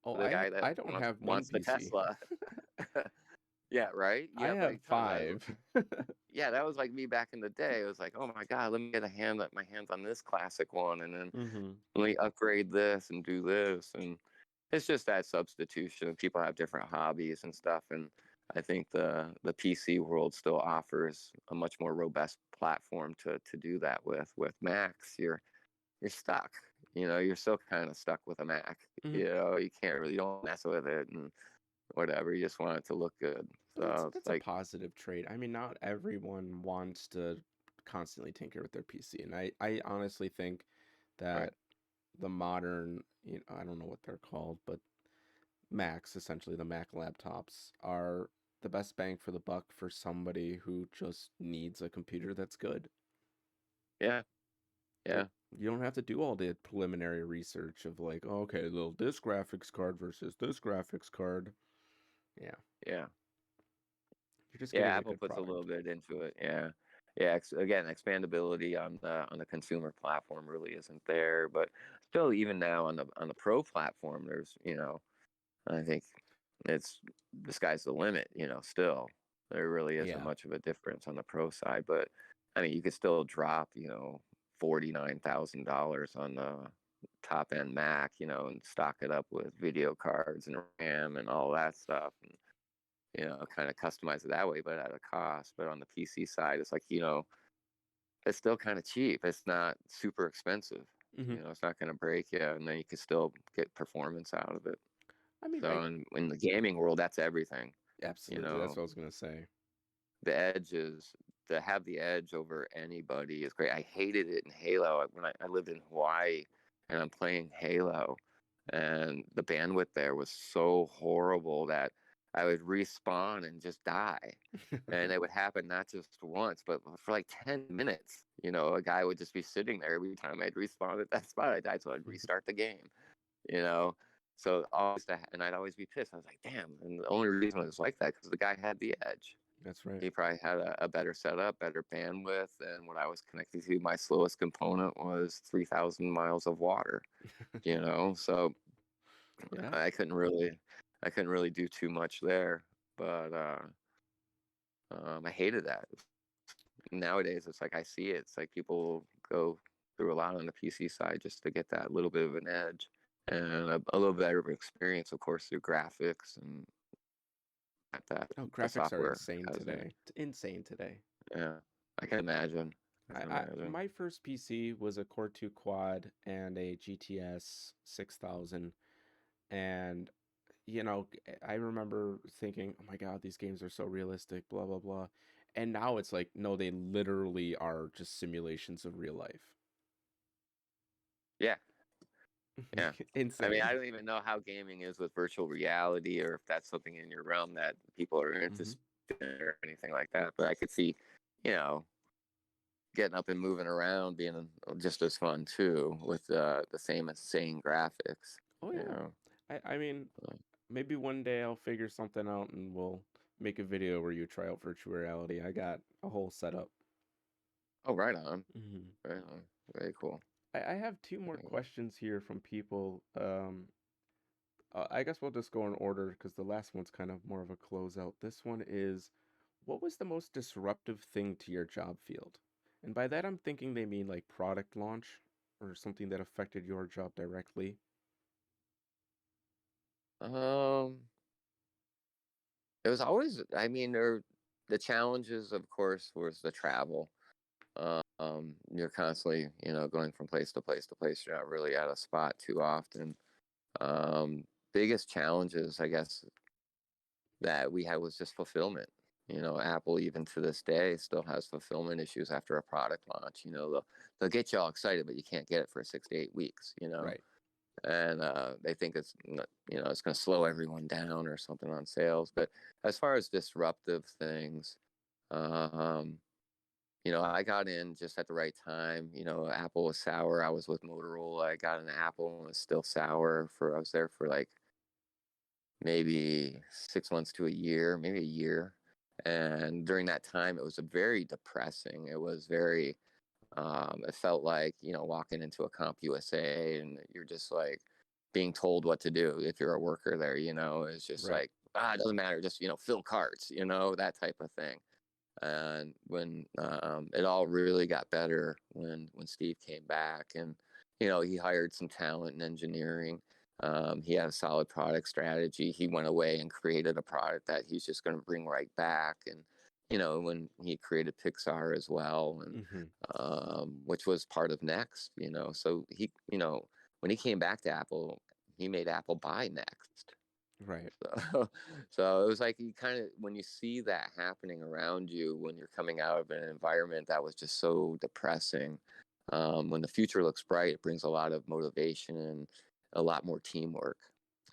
Oh, The I guy that I don't wants have one wants the PC. Tesla. Yeah, right. You I have have like tons. I was 5. Yeah, that was like me back in the day. It was like, oh my god, let me get my hands on this classic one, and then Hmm. let me upgrade this and do this, and it's just that substitution. People have different hobbies and stuff, and I think the PC world still offers a much more robust platform to do that with. With Macs, you're stuck. You're still kind of stuck with a Mac. Hmm. You can't really, you don't mess with it and whatever. You just want it to look good. But that's So it's that's a like, positive trait. I mean, not everyone wants to constantly tinker with their PC, and I honestly think right, that the modern, I don't know what they're called, but Macs, essentially the Mac laptops, are the best bang for the buck for somebody who just needs a computer that's good. yeah, You yeah, you don't have to do all the preliminary research of like, oh, okay, little this graphics card versus this graphics card. Yeah, yeah. you're just Yeah, getting a Apple good puts a little product. bit into it. Yeah, yeah. Again, expandability on the consumer platform really isn't there, but still, even now on the pro platform, there's I think it's the sky's the limit. Still there really isn't Yeah. much of a difference on the pro side, but I mean, you could still drop $49,000 on the top end Mac, and stock it up with video cards and RAM and all that stuff. And, kind of customize it that way, but at a cost. But on the PC side, it's like, it's still kind of cheap. It's not super expensive. Hmm. It's not going to break you, and then you can still get performance out of it. I mean, So in the gaming world, that's everything. You absolutely. That's know, what I was gonna say. the edge is to have the edge over anybody is great. I hated it in Halo when I lived in Hawaii and I'm playing Halo, and the bandwidth there was so horrible that I would respawn and just die. And it would happen not just once, but for like 10 minutes. A guy would just be sitting there every time I'd respawn at that spot. I died, so I'd restart the game, you know? So always that, and I'd always be pissed. I was like, damn. And the only reason it was like that because the guy had the edge. That's right. He probably had a better setup, better bandwidth, and what I was connected to, my slowest component was 3,000 miles of water. So Yeah. I couldn't really do too much there, but I hated that. Nowadays, it's like I see it. It's like people go through a lot on the PC side just to get that little bit of an edge and a little better of experience, of course, through graphics and that Oh, the graphics are software insane has in it. today. Insane today. Yeah, I can imagine. I can imagine. My first PC was a Core 2 quad and a GTS 6000, and I remember thinking, oh my God, these games are so realistic, blah blah blah. And now it's like, no, they literally are just simulations of real life. Yeah, yeah. I mean, Insane. I don't even know how gaming is with virtual reality, or if that's something in your realm that people are interested in, or anything like that. But I could see, you know, getting up and moving around being just as fun too, with the same insane graphics. Oh You yeah. know. I mean, maybe one day I'll figure something out and we'll make a video where you try out virtual reality. I got a whole setup. Oh, right on. Hmm. Right on. Very cool. I have two more questions here from people. I guess we'll just go in order because the last one's kind of more of a closeout. This one is, what was the most disruptive thing to your job field? And by that, I'm thinking they mean like product launch or something that affected your job directly. Um, it was always. I mean, the challenges, of course, was the travel. You're constantly, going from place to place to place. You're not really at a spot too often. Um, Biggest challenges, I guess, that we had was just fulfillment. Apple even to this day still has fulfillment issues after a product launch. They'll get you all excited, but you can't get it for 6 to 8 weeks. Right. And they think it's going to slow everyone down or something on sales. But as far as disruptive things, um, I got in just at the right time. Apple was sour. I was with Motorola. I got an Apple and it was still sour. I was there for like maybe 6 months to a year, maybe a year. And during that time, it was a very depressing. It was very, it felt like, walking into a Comp USA and you're just like being told what to do if you're a worker there, it's just Right. like, it doesn't matter, just, fill carts, that type of thing. And when it all really got better when Steve came back and, he hired some talent in engineering. He had a solid product strategy. He went away and created a product that he's just going to bring right back. And, when he created Pixar as well, and Hmm. which was part of Next, so he, when he came back to Apple, he made Apple buy Next. Right. So, so it was like you kind of, when you see that happening around you, when you're coming out of an environment that was just so depressing, when the future looks bright, it brings a lot of motivation and a lot more teamwork.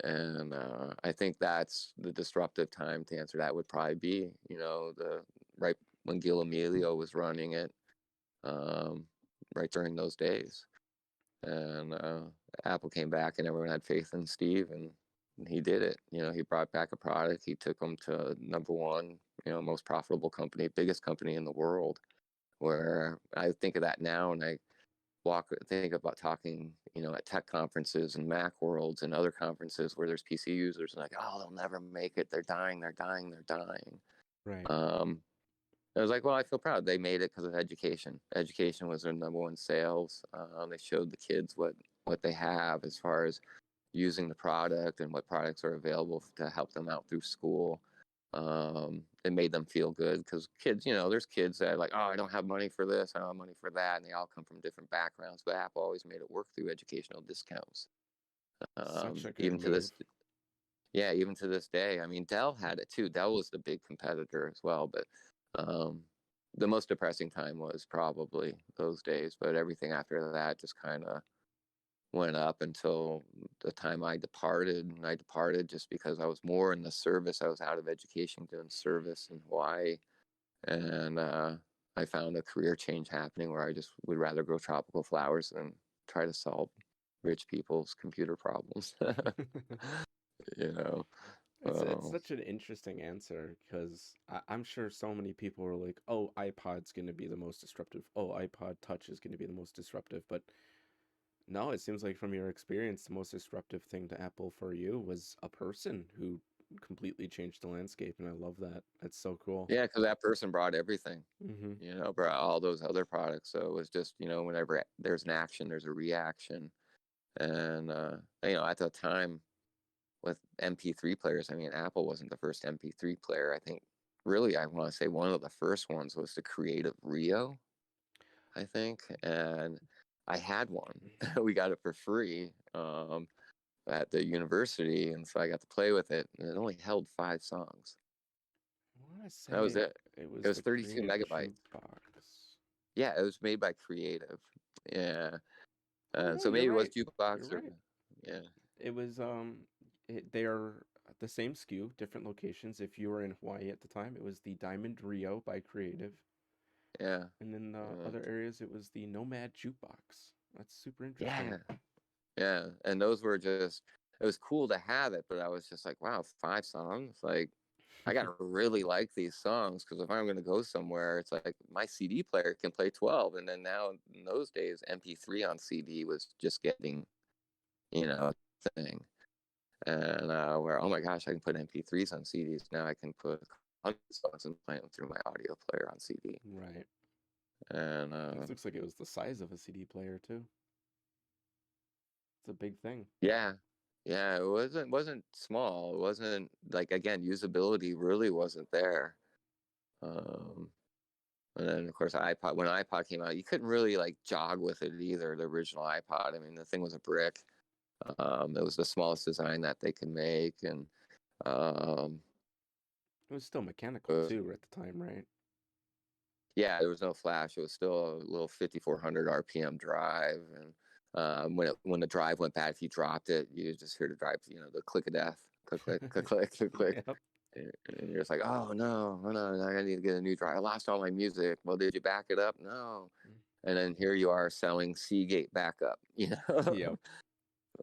And I think that's the disruptive time to answer that would probably be, the right when Gil Emilio was running it, um, right during those days. And Apple came back and everyone had faith in Steve and he did it. He brought back a product. He took them to number one, most profitable company, biggest company in the world. Where I think of that now and I think about talking, at tech conferences and Mac Worlds and other conferences where there's PC users and like, oh, they'll never make it. They're dying. They're dying. They're dying. Right. I was like, well, I feel proud. They made it because of education. Education was their number one sales. They showed the kids what they have as far as using the product and what products are available to help them out through school. It made them feel good because kids, there's kids that are like, oh, I don't have money for this, I don't have money for that, and they all come from different backgrounds. But Apple always made it work through educational discounts. Such a good Even to move. this, yeah, even to this day. I mean, Dell had it too. Dell was the big competitor as well, but um, the most depressing time was probably those days. But everything after that just kind of went up until the time I departed. And I departed just because I was more in the service. I was out of education doing service in Hawaii. And I found a career change happening where I just would rather grow tropical flowers than try to solve rich people's computer problems. you know. It's such an interesting answer because I'm sure so many people are like, "Oh, iPod's going to be the most disruptive. Oh, iPod Touch is going to be the most disruptive." But no, it seems like from your experience, the most disruptive thing to Apple for you was a person who completely changed the landscape, and I love that. That's so cool. Yeah, because that person brought everything. Mm-hmm. Brought all those other products. So it was just, whenever there's an action, there's a reaction. And at the time with MP3 players, I mean, Apple wasn't the first MP3 player. I think really, I want to say one of the first ones was the Creative Rio, I think. And I had one. We got it for free at the university. And so I got to play with it. And it only held 5 songs. I want to That was say it. it It was was the 32 Creative megabytes. Jukebox. Yeah, it was made by Creative. Yeah. Oh no, So you're maybe it was right. Jukebox You're or, right. yeah. It was they are the same SKU, different locations. If you were in Hawaii at the time, it was the Diamond Rio by Creative, Yeah. and then the other areas it was the Nomad Jukebox. That's super interesting. Yeah. Yeah. And those were just, it was cool to have it, but I was just like, wow, 5 songs. Like, I got to really like these songs because if I'm going to go somewhere, it's like my CD player can play 12. And then now in those days, MP3 on CD was just getting, a thing. And where, oh my gosh, I can put MP3s on CDs. Now I can put 100 songs and play them through my audio player on CD. Right. And This looks like it was the size of a CD player too. It's a big thing. yeah, yeah, it wasn't small. It wasn't like, again, usability really wasn't there. Um, and then of course iPod. When iPod came out, you couldn't really like jog with it either. The original iPod. I mean, the thing was a brick. It was the smallest design that they could make, and um, It was still it mechanical was, too at the time, right? yeah, there was no flash. It was still a little 5,400 RPM drive, and when the drive went bad, if you dropped it, you just hear the drive, the click of death, click, click, click, click, click, click. Yep. And you're just like, oh no, oh no, I need to get a new drive. I lost all my music. Well, did you back it up? No. And then here you are selling Seagate backup, Yep.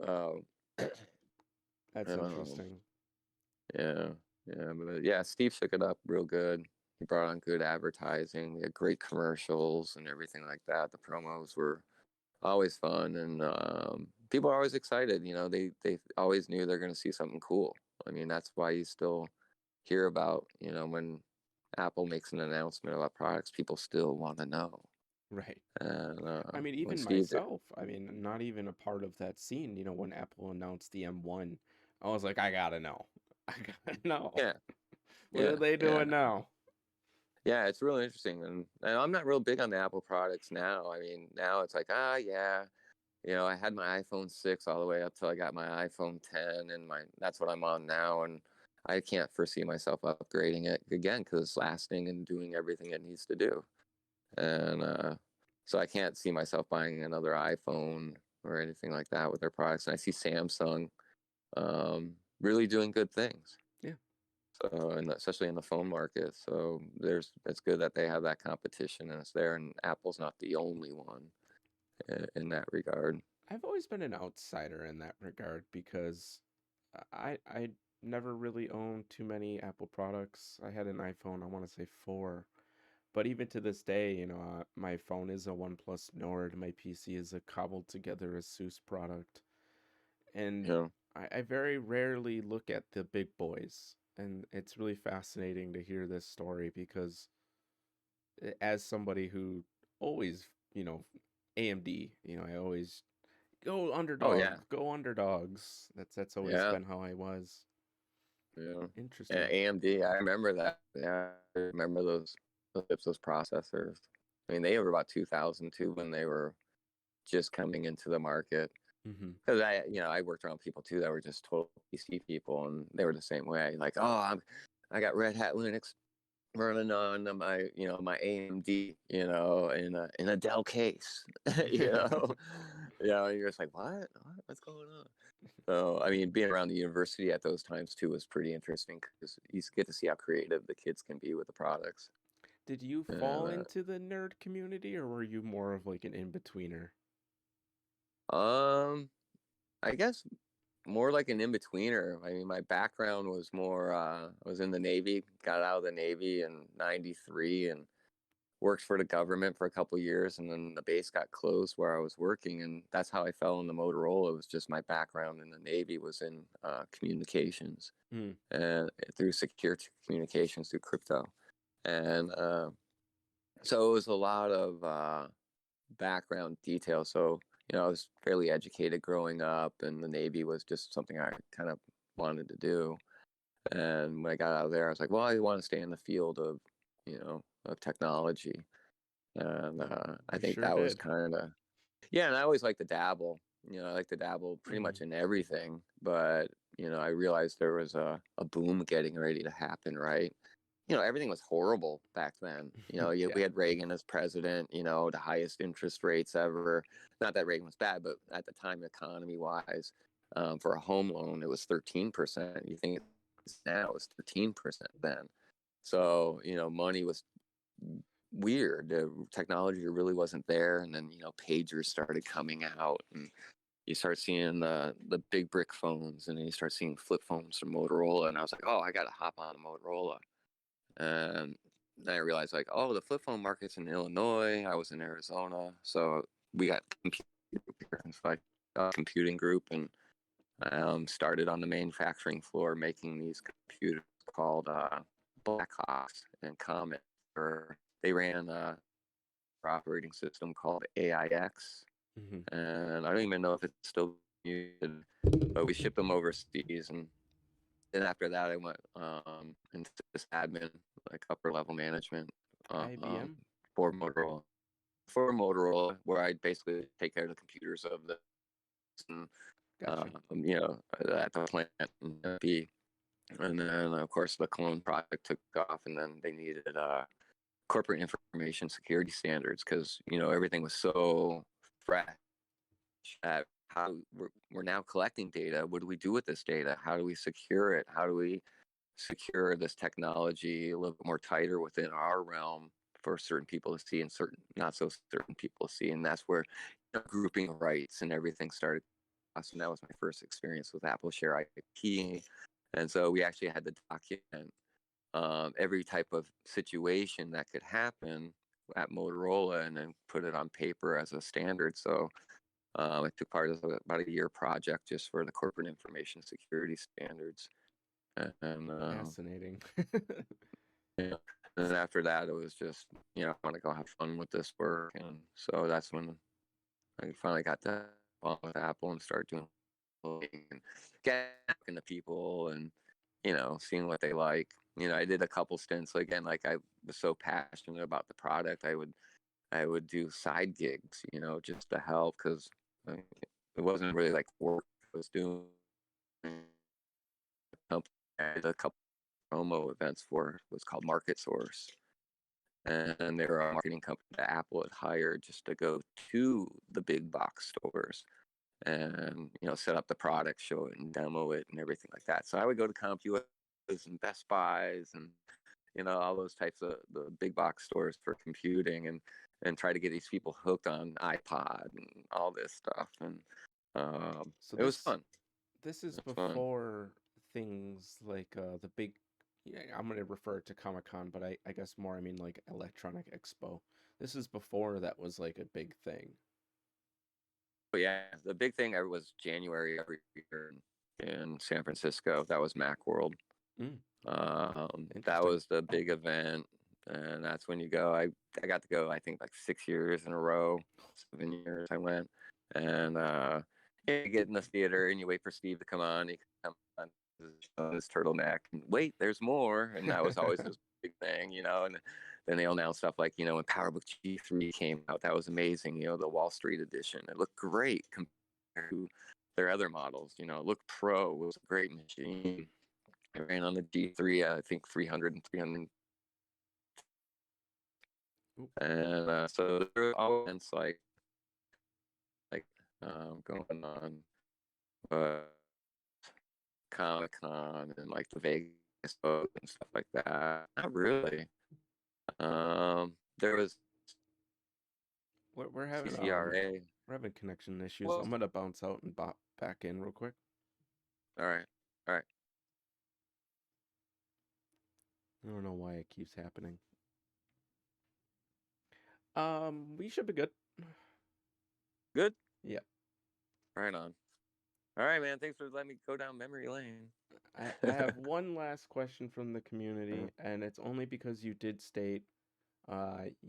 um, That's um, interesting. yeah, but yeah, Steve shook it up real good. He brought on good advertising. We had great commercials and everything like that. The promos were always fun, and people are always excited. They always knew they're going to see something cool. I mean, that's why you still hear about, when Apple makes an announcement about products, people still want to know. Right. And I mean, when even Steve did, myself, I mean, not even a part of that scene, when Apple announced the M1, I was like, I gotta know. I gotta know. yeah, What yeah, are they yeah, doing now? yeah, it's really interesting. And I'm not real big on the Apple products now. I mean, now it's like, yeah, I had my iPhone 6 all the way up till I got my iPhone 10, and that's what I'm on now. And I can't foresee myself upgrading it again because it's lasting and doing everything it needs to do. And so I can't see myself buying another iPhone or anything like that with their products. And I see Samsung really doing good things. Yeah. So, and especially in the phone market. So it's good that they have that competition and it's there. And Apple's not the only one in that regard. I've always been an outsider in that regard because I never really owned too many Apple products. I had an iPhone, I want to say 4. But even to this day, my phone is a OnePlus Nord. My PC is a cobbled together Asus product. And You know, I very rarely look at the big boys. And it's really fascinating to hear this story because as somebody who always, AMD, I always go oh underdog, yeah, go underdogs. That's always yeah, been how I was. yeah. And Interesting. AMD, I remember that. Yeah, I remember those processors. I mean, they were about 2002 when they were just coming into the market. Mm-hmm. Because I worked around people too that were just total PC people, and they were the same way. Like, I got Red Hat Linux running on my AMD, in a Dell case, you know, You're just like, what's going on? So, I mean, being around the university at those times too was pretty interesting because you get to see how creative the kids can be with the products. Did you fall And into the nerd community, or were you more of like an in-betweener? I guess more like an in-betweener. I mean, my background was more, I was in the Navy, got out of the Navy in 93 and worked for the government for a couple of years. And then the base got closed where I was working. And that's how I fell into Motorola. It was just my background in the Navy was in communications Mm. and through secure communications through crypto. And so it was a lot of background detail. So, I was fairly educated growing up, and the Navy was just something I kind of wanted to do. And when I got out of there, I was like, well, I want to stay in the field of technology. And I You think sure that was did. kind of, yeah, and I always like to dabble. I like to dabble pretty much in everything. But, I realized there was a boom getting ready to happen, right? Everything was horrible back then. Yeah. We had Reagan as president, the highest interest rates ever. Not that Reagan was bad, but at the time, economy wise, for a home loan, it was 13%. You think now it's 13% then. So, money was weird. Technology really wasn't there. And then, pagers started coming out, and you start seeing the big brick phones, and then you start seeing flip phones from Motorola. And I was like, oh, I got to hop on a Motorola. And then I realized, like, oh, the flip phone market's in Illinois. I was in Arizona. So we got computing group here. And so I got a computing group and started on the manufacturing floor making these computers called Blackhawks and Comet. Or they ran operating system called AIX, Mm-hmm. and I don't even know if it's still used, but we shipped them overseas. And then after that, I went into this admin, like upper level management, IBM. for Motorola. For Motorola, where I basically take care of the computers of the, and, Gotcha. at the plant and be. And then, of course, the clone project took off, and then they needed corporate information security standards because everything was so fresh at how we're now collecting data. What do we do with this data? How do we secure it? How do we secure this technology a little bit more tighter within our realm for certain people to see and certain not so certain people to see? And that's where grouping rights and everything started. And that was my first experience with Apple Share IP. And so we actually had to document every type of situation that could happen at Motorola and then put it on paper as a standard. So I took part of about a year project just for the corporate information security standards. And Fascinating. yeah. And then after that, it was just, I want to go have fun with this work. And so that's when I finally got that on with Apple and started doing and getting to people and, seeing what they like. I did a couple stints. Again, like I was so passionate about the product, I would do side gigs, just to help because it wasn't really like work I was doing. I did a couple promo events for was called Market Source, and they were a marketing company that Apple had hired just to go to the big box stores and set up the product, show it, and demo it, and everything like that. So I would go to CompUS and Best Buys and all those types of the big box stores for computing and try to get these people hooked on iPod and all this stuff. And So it was fun. this is It was fun. before things like the big. Yeah, I'm gonna refer to Comic Con, but I guess more I mean like Electronic Expo. This is before that was like a big thing. But yeah, the big thing ever was January every year in San Francisco. That was Macworld. Mm, That interesting. was the big event, and that's when you go. I got to go. I think like 6 years in a row, 7 years I went, and you get in the theater and you wait for Steve to come on. He come on his turtleneck, and wait, there's more, and that was always this big thing, And then they announced stuff like when PowerBook G3 came out, that was amazing. The Wall Street edition, it looked great compared to their other models. It looked pro. It was a great machine. I ran on the G3, I think 300 and 300. Oop. And so there were all events like going on, but Comic-Con and like the Vegas boat and stuff like that. Not really. There was We're having CCRA. we're having connection issues. Well, I'm gonna bounce out and bop back in real quick. all right, all right, I don't know why it keeps happening. We should be good. good. Yeah. Right on. All right, man. Thanks for letting me go down memory lane. I have one last question from the community, and it's only because you did state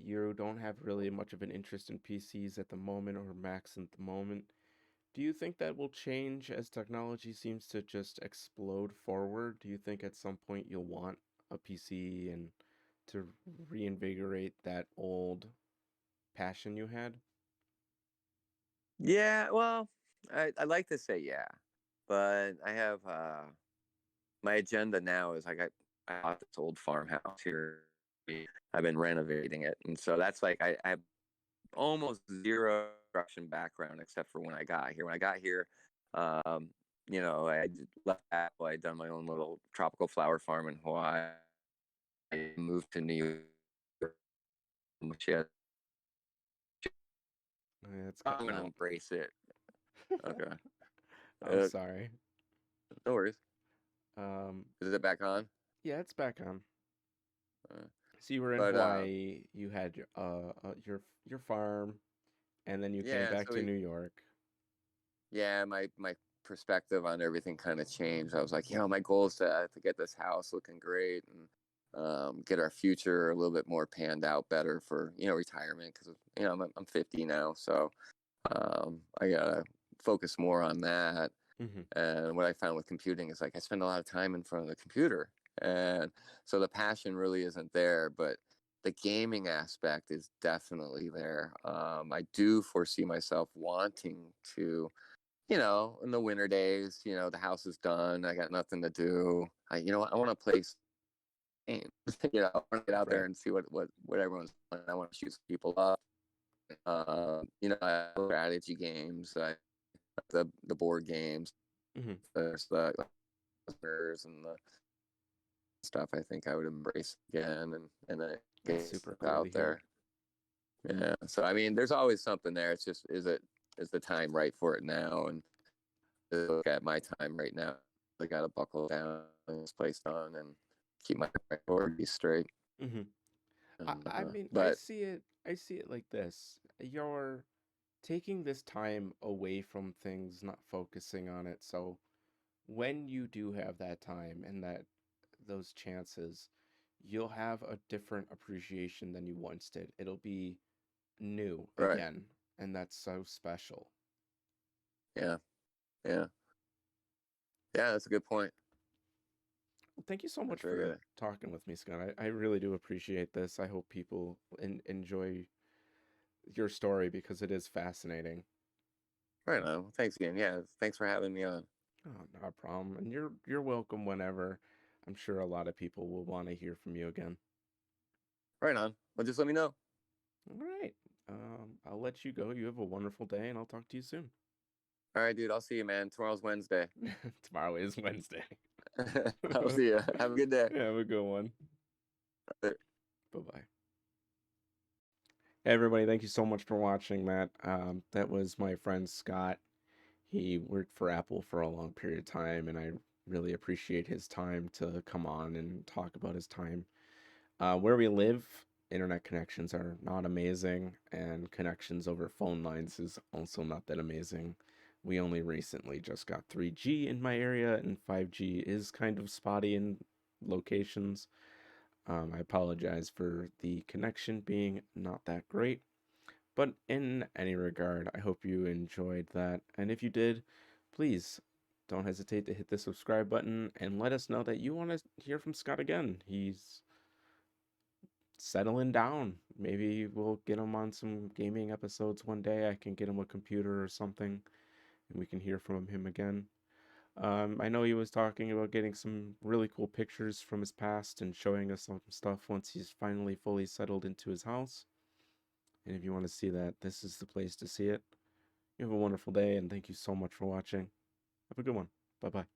you don't have really much of an interest in PCs at the moment or Macs at the moment. Do you think that will change as technology seems to just explode forward? Do you think at some point you'll want a PC and to reinvigorate that old passion you had? Yeah, well, I like to say yeah, but I have my agenda now is I bought this old farmhouse here. I've been renovating it, and so that's like I have almost zero construction background except for when I got here. When I got here, um, I left Apple. I'd done my own little tropical flower farm in Hawaii. I moved to New York, which Yeah, it's I'm cutting gonna out. embrace it. Okay, I'm sorry. no worries. Um, Is it back on? yeah, it's back on. Uh, So you were in but Hawaii, you had your farm, and then you came yeah, back to New York. yeah, my perspective on everything kind of changed. I was like, my goal is to get this house looking great and get our future a little bit more panned out better for retirement because I'm 50 now, so I gotta focus more on that. Mm-hmm. And what I found with computing is like I spend a lot of time in front of the computer, and so the passion really isn't there, but the gaming aspect is definitely there. I do foresee myself wanting to, in the winter days, the house is done. I got nothing to do. I want to play games. I want to get out there Right. and see what everyone's playing. I want to shoot some people up. I have strategy games, the board games. Mm-hmm. There's the listeners and the stuff. I think I would embrace again and then That's get super cool to out hear. there. Yeah. So I mean, there's always something there. It's just is the time right for it now? And look at my time right now. I got to buckle down and this place on and keep my priorities straight. Mm-hmm. I mean, But I see it like this. You're taking this time away from things, not focusing on it. So when you do have that time and those chances, you'll have a different appreciation than you once did. It'll be new right, again, and that's so special. yeah, yeah, yeah. That's a good point. Well, thank you so That's much very for good. talking with me, Scott. I really do appreciate this. I hope people enjoy your story because it is fascinating. Right on. Thanks again. Yeah, thanks for having me on. Oh, not a problem. And you're welcome whenever. I'm sure a lot of people will want to hear from you again. Right on. Well, just let me know. All right. I'll let you go. You have a wonderful day, and I'll talk to you soon. All right, dude. I'll see you, man. Tomorrow's Wednesday. Tomorrow is Wednesday. I'll see you. Have a good day. Have a good one. Bye-bye. Hey, everybody. Thank you so much for watching that. That was my friend Scott. He worked for Apple for a long period of time, and I really appreciate his time to come on and talk about his time. Where we live, internet connections are not amazing, and connections over phone lines is also not that amazing. We only recently just got 3G in my area, and 5G is kind of spotty in locations. I apologize for the connection being not that great. But in any regard, I hope you enjoyed that. And if you did, please don't hesitate to hit the subscribe button and let us know that you want to hear from Scott again. He's settling down. Maybe we'll get him on some gaming episodes one day. I can get him a computer or something and we can hear from him again. I know he was talking about getting some really cool pictures from his past and showing us some stuff once he's finally fully settled into his house. And if you want to see that, this is the place to see it. You have a wonderful day, and thank you so much for watching. Have a good one. Bye bye.